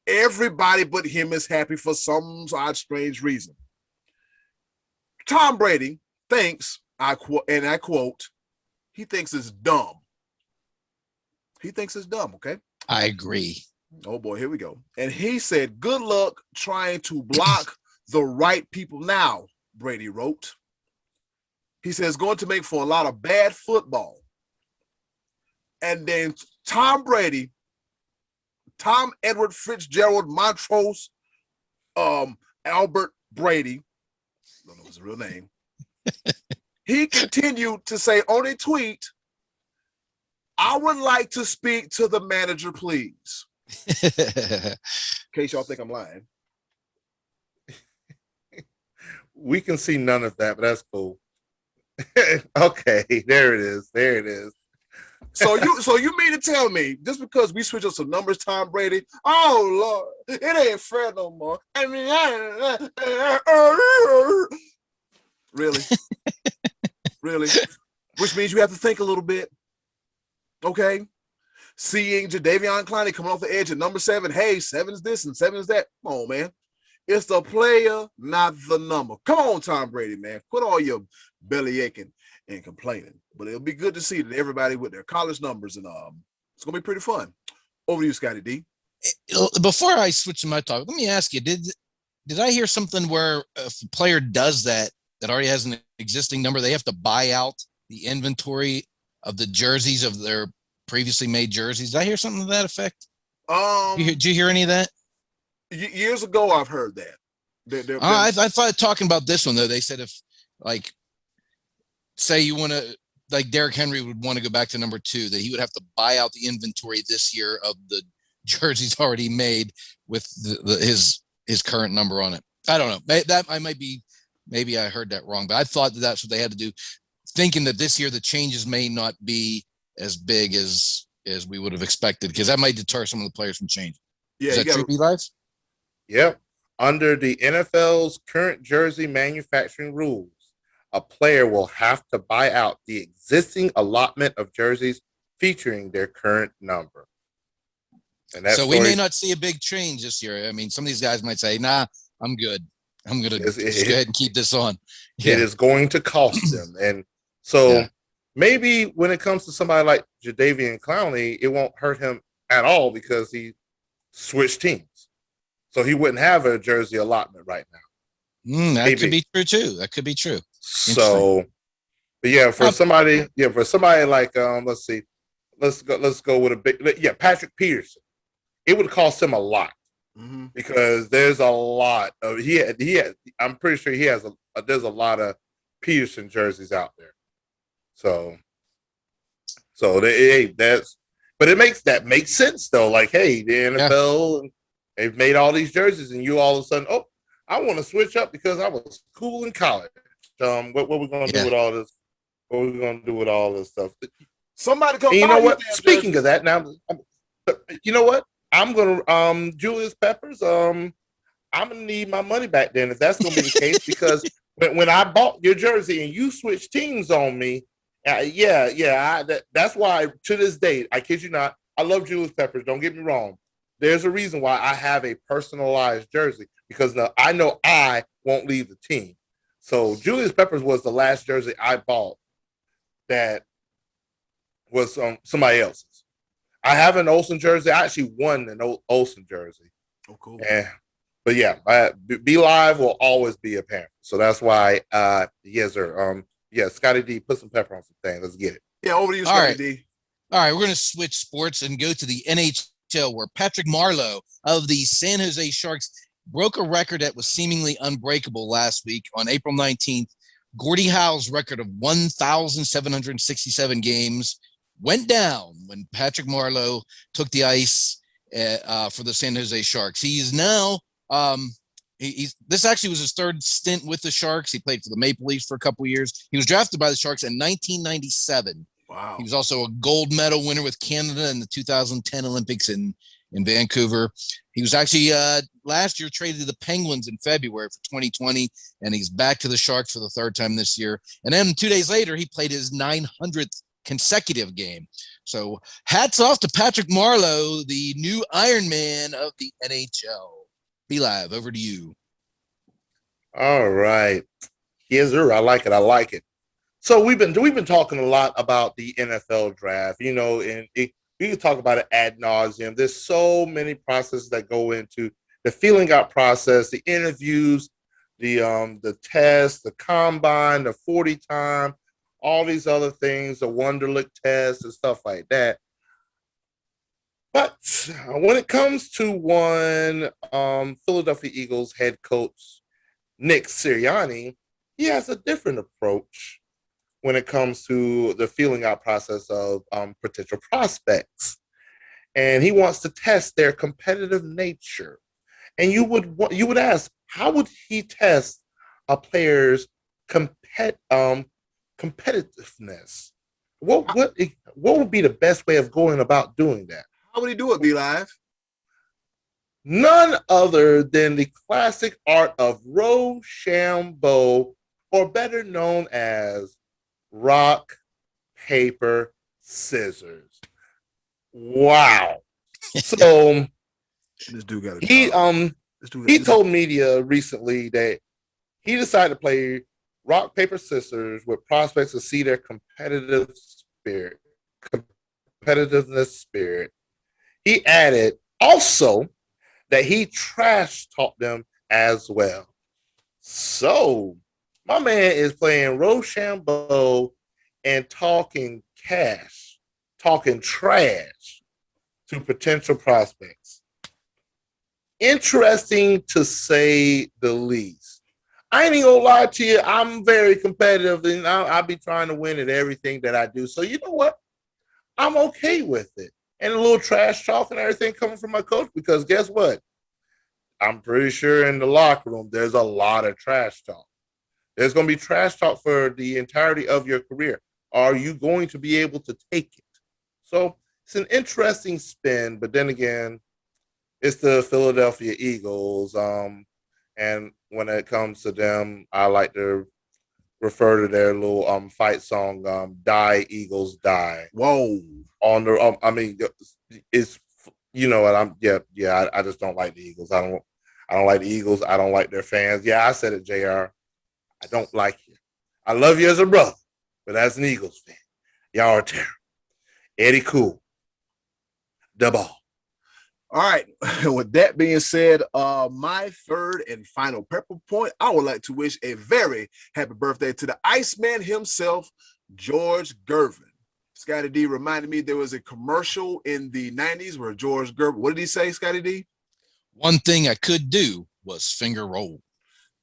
Everybody but him is happy for some odd, strange reason. Tom Brady thinks, I quote, he thinks it's dumb. He thinks it's dumb, okay? I agree. Oh, boy, here we go. And he said, good luck trying to block the right people now, Brady wrote. He says, going to make for a lot of bad football. And then Tom Brady, Tom Edward Fitzgerald Montrose, Albert Brady, I don't know his real name. He continued to say on a tweet, I would like to speak to the manager, please. In case y'all think I'm lying. We can see none of that, but that's cool. Okay, there it is. There it is. So you mean to tell me just because we switch up some numbers, Tom Brady? Oh Lord, it ain't fair no more. I mean, really, really, which means you have to think a little bit. Okay, seeing Jadeveon Clowney coming off the edge at number 7. Hey, 7 is this and 7 is that. Come on, man. It's the player, not the number. Come on, Tom Brady, man. Quit all your belly aching and complaining. But it'll be good to see that everybody with their college numbers, and it's gonna be pretty fun. Over to you, Scottie D. Before I switch to my topic, let me ask you: Did I hear something where if a player does that already has an existing number, they have to buy out the inventory of the jerseys of their previously made jerseys? Did I hear something to that effect? Did you hear any of that? Years ago, I've heard that. I thought talking about this one though. They said if, like, say you want to, like Derrick Henry would want to go back to number 2, that he would have to buy out the inventory this year of the jerseys already made with his current number on it. I don't know. That I might be, maybe I heard that wrong, but I thought that that's what they had to do, thinking that this year the changes may not be as big as we would have expected, because that might deter some of the players from changing. Yeah, is that true, B-Live? Yep. Under the NFL's current jersey manufacturing rules, a player will have to buy out the existing allotment of jerseys featuring their current number. And so we may not see a big change this year. I mean, some of these guys might say, nah, I'm good. I'm going to just go ahead and keep this on. Yeah. It is going to cost them. And so maybe when it comes to somebody like Jadeveon Clowney, it won't hurt him at all because he switched teams. So he wouldn't have a jersey allotment right now. That could be true too. That could be true. So, but yeah, for somebody like let's see, let's go with a big Patrick Peterson. It would cost him a lot because there's a lot of he had. I'm pretty sure he has there's a lot of Peterson jerseys out there. So but it makes sense though. Like, hey, the NFL they've made all these jerseys, and you all of a sudden, I want to switch up because I was cool in college. What we're gonna do with all this? What we're gonna do with all this stuff? Somebody come. And you know what? Speaking of that, now, you know what? I'm gonna Julius Peppers. I'm gonna need my money back then if that's gonna be the case because when I bought your jersey and you switched teams on me, that's why to this day, I kid you not, I love Julius Peppers. Don't get me wrong. There's a reason why I have a personalized jersey because I know I won't leave the team. So Julius Peppers was the last jersey I bought that was somebody else's. I have an Olsen jersey. I actually won an Olsen jersey. Oh, cool. But yeah, Be Live will always be a parent. So that's why, yes, sir. Scottie D, put some pepper on some things. Let's get it. Yeah, over to you, Scottie D. All right, we're going to switch sports and go to the NHL, where Patrick Marleau of the San Jose Sharks broke a record that was seemingly unbreakable last week on April 19th. Gordie Howe's record of 1,767 games went down when Patrick Marleau took the ice for the San Jose Sharks. He's now this actually was his third stint with the Sharks. He played for the Maple Leafs for a couple of years. He was drafted by the Sharks in 1997. Wow. He was also a gold medal winner with Canada in the 2010 Olympics in Vancouver. He was actually last year traded to the Penguins in February for 2020, and he's back to the Sharks for the third time this year. And then 2 days later, he played his 900th consecutive game. So hats off to Patrick Marleau, the new Iron Man of the NHL. Be Live, over to you. All right. Yes, sir. I like it. So we've been talking a lot about the NFL draft, and we can talk about it ad nauseum. There's so many processes that go into the feeling out process, the interviews, the test, the combine, the 40 time, all these other things, the Wonderlic test and stuff like that. But when it comes to one Philadelphia Eagles head coach, Nick Sirianni, he has a different approach when it comes to the feeling out process of potential prospects. And he wants to test their competitive nature. And you would ask, how would he test a player's competitiveness? What would be the best way of going about doing that? How would he do it, Be Live? None other than the classic art of Rochambeau, or better known as rock, paper, scissors. Wow. So this dude got he told media recently that he decided to play rock, paper, scissors with prospects to see their competitiveness spirit. He added also that he trash talked them as well. So my man is playing Rochambeau and talking trash to potential prospects. Interesting to say the least. I ain't gonna lie to you. I'm very competitive and I'll be trying to win at everything that I do. So you know what? I'm okay with it. And a little trash talk and everything coming from my coach, because guess what? I'm pretty sure in the locker room, there's a lot of trash talk. There's going to be trash talk for the entirety of your career. Are you going to be able to take it? So it's an interesting spin, but then again, it's the Philadelphia Eagles. And when it comes to them, I like to refer to their little fight song, "Die Eagles Die." Whoa! On the, it's what I just don't like the Eagles. I I don't like the Eagles. I don't like their fans. Yeah, I said it, JR. I don't like you. I love you as a brother, but as an Eagles fan, y'all are terrible. Eddy cool. The ball. All right. With that being said, my third and final pepper point, I would like to wish a very happy birthday to the Iceman himself, George Gervin. Scottie D reminded me there was a commercial in the 90s where George Gervin, what did he say, Scottie D? One thing I could do was finger roll.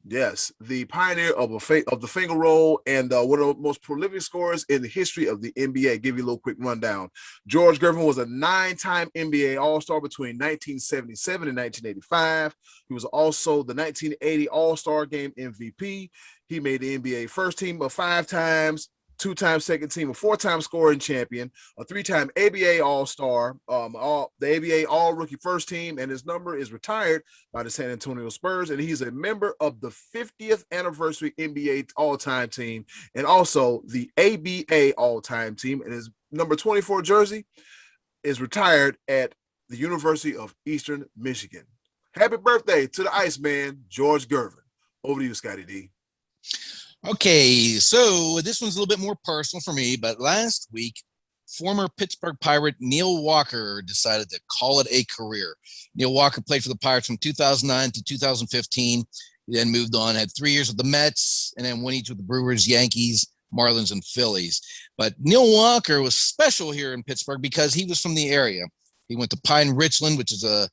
Yes, the pioneer of the finger roll and one of the most prolific scorers in the history of the NBA. Give you a little quick rundown. George Gervin was a 9-time NBA All-Star between 1977 and 1985. He was also the 1980 All-Star Game MVP. He made the NBA first team of 5 times, 2-time second team, a 4-time scoring champion, a 3-time ABA All-Star, the ABA All-Rookie First Team, and his number is retired by the San Antonio Spurs, and he's a member of the 50th anniversary NBA All-Time Team, and also the ABA All-Time Team, and his number 24 jersey is retired at the University of Eastern Michigan. Happy birthday to the Iceman, George Gervin. Over to you, Scottie D. Okay, so this one's a little bit more personal for me, but last week, former Pittsburgh Pirate Neil Walker decided to call it a career. Neil Walker played for the Pirates from 2009 to 2015. He then moved on, had 3 years with the Mets, and then went each with the Brewers, Yankees, Marlins, and Phillies. But Neil Walker was special here in Pittsburgh because he was from the area. He went to Pine Richland, which is a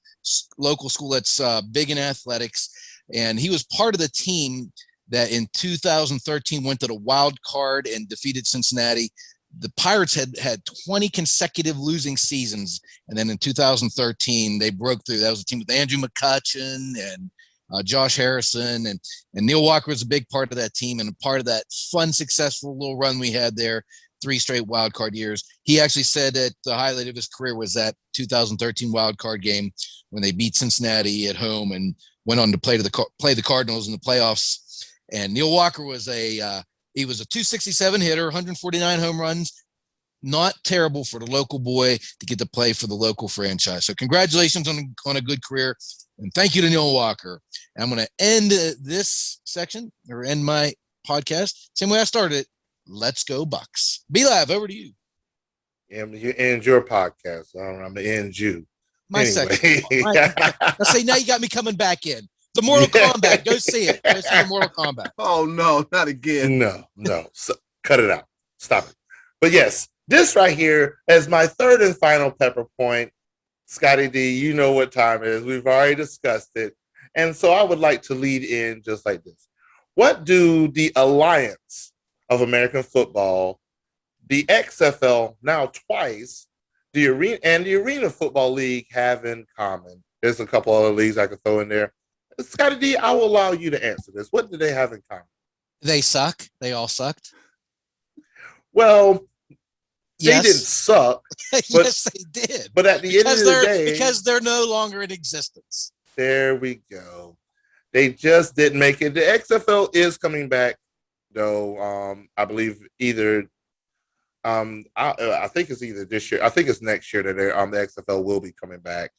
local school that's big in athletics, and he was part of the team that in 2013 went to the wild card and defeated Cincinnati. The Pirates had 20 consecutive losing seasons, and then in 2013 they broke through. That was a team with Andrew McCutchen and Josh Harrison, and Neil Walker was a big part of that team and a part of that fun, successful little run we had there. 3 straight wild card years. He actually said that the highlight of his career was that 2013 wild card game when they beat Cincinnati at home and went on to play the Cardinals in the playoffs. And Neil Walker was he was a 267 hitter, 149 home runs. Not terrible for the local boy to get to play for the local franchise. So congratulations on a good career. And thank you to Neil Walker. I'm going to end this section or end my podcast same way I started it. Let's go Bucks. B-Live, over to you. Yeah, you end your podcast. I'm going to end you. My section. I say now you got me coming back in. The Mortal Kombat. Go see it. Go see the Mortal Kombat. Oh, no, not again. No. So, cut it out. Stop it. But yes, this right here is my third and final pepper point. Scottie D, you know what time it is. We've already discussed it. And so I would like to lead in just like this. What do the Alliance of American Football, the XFL, now twice, the Arena Football League have in common? There's a couple other leagues I could throw in there. Scottie D, I will allow you to answer this. What do they have in common? They suck. They all sucked. Well, yes. They didn't suck. Yes, they did. But at the end of the day, because they're no longer in existence. There we go. They just didn't make it. The XFL is coming back, though. I believe either. I think it's either this year. I think it's next year that the XFL will be coming back.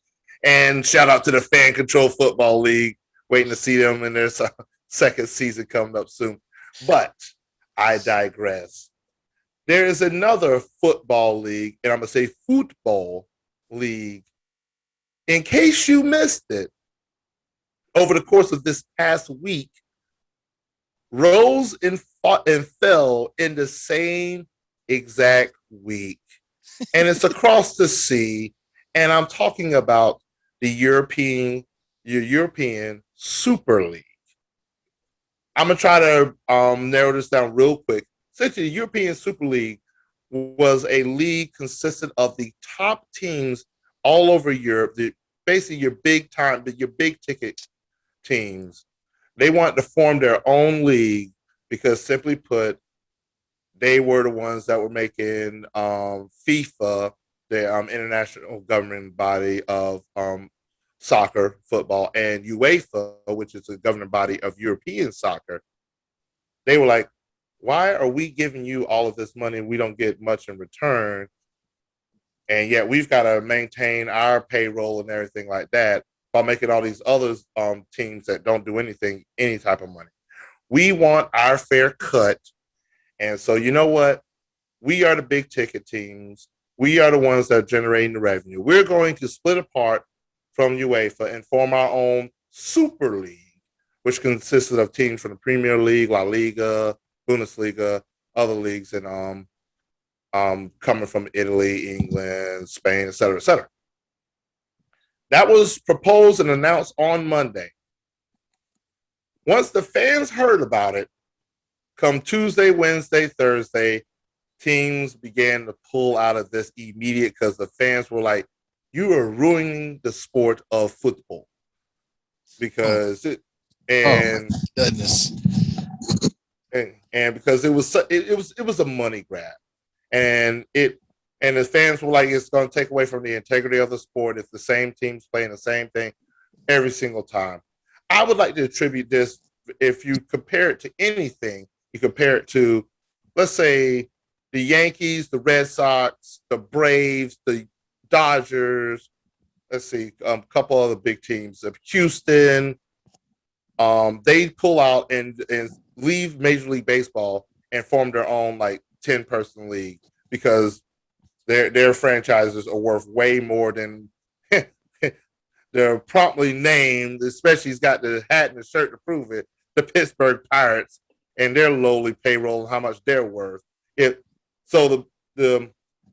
And shout out to the Fan Control Football League. Waiting to see them in their second season coming up soon. But I digress. There is another football league, and I'm going to say football league. In case you missed it, over the course of this past week, rose and fell in the same exact week. And it's across the sea. And I'm talking about the European Super League. I'm going to try to narrow this down real quick. Essentially, the European Super League was a league consisted of the top teams all over Europe, basically your big ticket teams. They wanted to form their own league because, simply put, they were the ones that were making FIFA, the international governing body of soccer, football, and UEFA, which is the governing body of European soccer. They were like, why are we giving you all of this money and we don't get much in return? And yet we've got to maintain our payroll and everything like that. by making all these other teams that don't do anything, any type of money. We want our fair cut. And so, you know what? We are the big ticket teams. We are the ones that are generating the revenue. We're going to split apart from UEFA and form our own Super League, which consisted of teams from the Premier League, La Liga, Bundesliga, other leagues, and coming from Italy, England, Spain, et cetera, et cetera. That was proposed and announced on Monday. Once the fans heard about it, come Tuesday, Wednesday, Thursday, teams began to pull out of this immediate because the fans were like, you are ruining the sport of football. Because goodness. And because it was a money grab. And the fans were like, it's going to take away from the integrity of the sport if the same team's playing the same thing every single time. I would like to attribute this, if you compare it to anything, you compare it to, let's say, the Yankees, the Red Sox, the Braves, the Dodgers, let's see, a couple other big teams of Houston. They pull out and leave Major League Baseball and form their own like 10-person league because their franchises are worth way more than they're promptly named, especially he's got the hat and the shirt to prove it, the Pittsburgh Pirates and their lowly payroll and how much they're worth. So the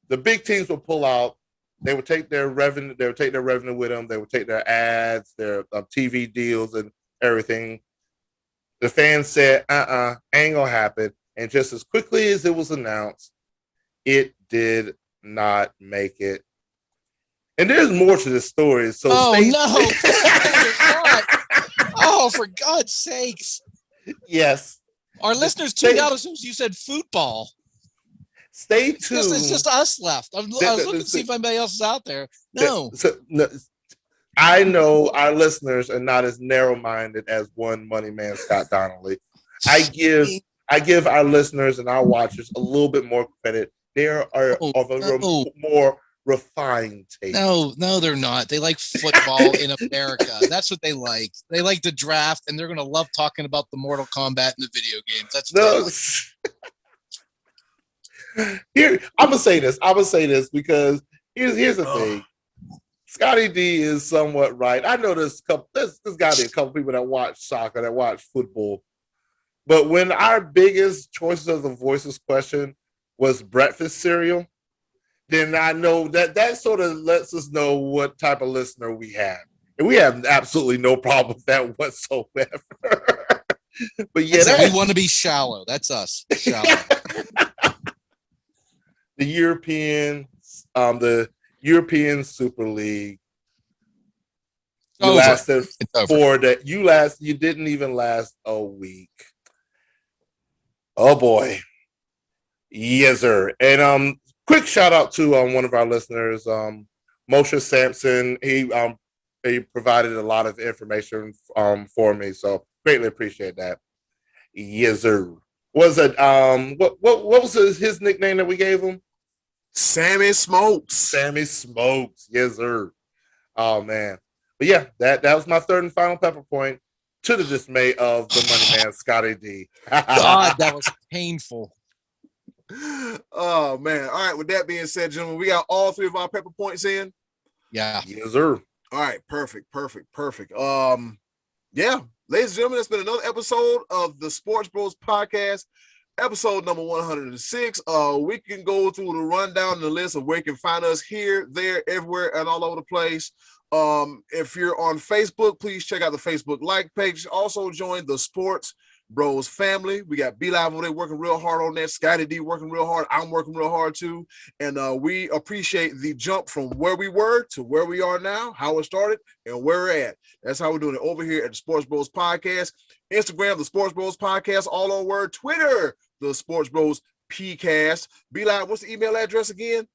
big teams will pull out. They would take their revenue. They would take their revenue with them. They would take their ads, their TV deals, and everything. The fans said, ain't gonna happen. And just as quickly as it was announced, it did not make it. And there's more to this story. So no! Oh, for God's sakes! Yes, our listeners tuned out as soon as you said football. Stay tuned. It's just us left. I was looking to see if anybody else is out there. No. I know our listeners are not as narrow-minded as one money man, Scott Donnelly. I give our listeners and our watchers a little bit more credit. They are of a more refined taste. No, they're not. They like football in America. That's what they like. They like the draft, and they're going to love talking about the Mortal Kombat and the video games. That's what they like. Here, I'm gonna say this because here's the thing. Scottie D is somewhat right. I know there's got to be a couple people that watch soccer, that watch football. But when our biggest choices of the voices question was breakfast cereal, then I know that sort of lets us know what type of listener we have. And we have absolutely no problem with that whatsoever. But yeah, we want to be shallow. That's us. Shallow. The European Super League. You didn't even last a week. Oh boy. Yes, sir. And quick shout out to one of our listeners, Moshe Sampson. He provided a lot of information for me, so greatly appreciate that. Yes, sir. Was it what was his nickname that we gave him? Sammy Smokes. Sammy Smokes. Yes, sir. Oh man. But yeah, that was my third and final pepper point, to the dismay of the money man, Scottie D. God, that was painful. Oh man. All right. With that being said, gentlemen, we got all three of our pepper points in. Yeah. Yes, sir. All right. Perfect. Yeah. Ladies and gentlemen, it's been another episode of the Sports Bros podcast, episode number 106. We can go through the rundown and the list of where you can find us here, there, everywhere, and all over the place. If you're on Facebook, please check out the Facebook like page. Also join the Sports Bros family. We got B Live over there working real hard on that. Scottie D working real hard. I'm working real hard too. And we appreciate the jump from where we were to where we are now, how it started, and where we're at. That's how we're doing it over here at the Sports Bros Podcast. Instagram, the Sports Bros Podcast, all on word. Twitter, the Sports Bros PCast. B Live, what's the email address again?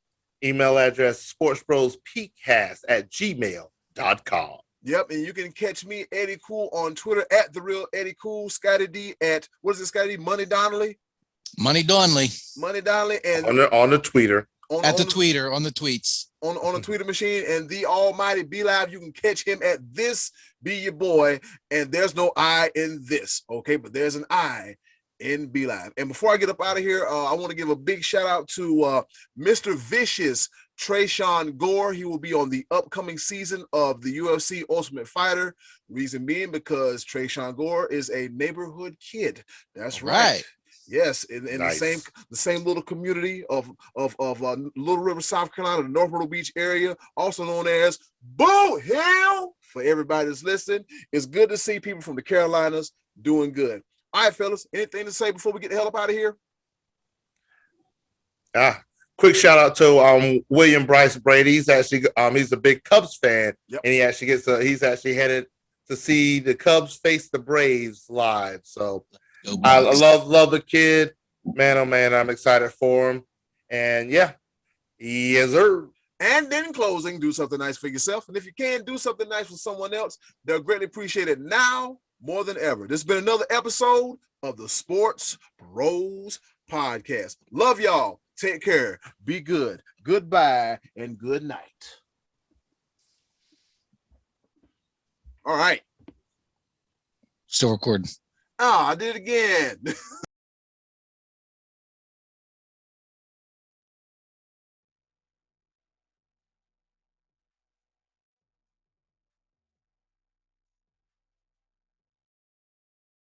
Email address sportsbrospcast@gmail.com. Yep, and you can catch me, Eddy Cool, on Twitter at The Real Eddy Cool, Scottie D at, what is it, Scottie D? Money Donnelly? Money Donnelly. Money Donnelly. And on the Twitter. At the tweeter, on the tweets. On the Twitter machine, and the almighty B Live. You can catch him at this Be Your Boy, and there's no I in this, okay? But there's an I in B Live. And before I get up out of here, I want to give a big shout out to Mr. Vicious Trayshawn Gore. He will be on the upcoming season of the UFC Ultimate Fighter. Reason being because Trayshawn Gore is a neighborhood kid. That's right. Yes, in nice. the same little community of Little River, South Carolina, the North Myrtle Beach area, also known as Boo Hill. For everybody that's listening, it's good to see people from the Carolinas doing good. All right, fellas, anything to say before we get the hell up out of here? Quick shout out to William Bryce Brady. He's actually he's a big Cubs fan, and he actually he's actually headed to see the Cubs face the Braves live. So. I love the kid, man. Oh man, I'm excited for him, and yes, sir. And then in closing, do something nice for yourself, and if you can do something nice for someone else, they'll greatly appreciate it now more than ever. This has been another episode of the Sports Bros Podcast. Love y'all. Take care. Be good. Goodbye and good night. All right. Still recording. I did it again.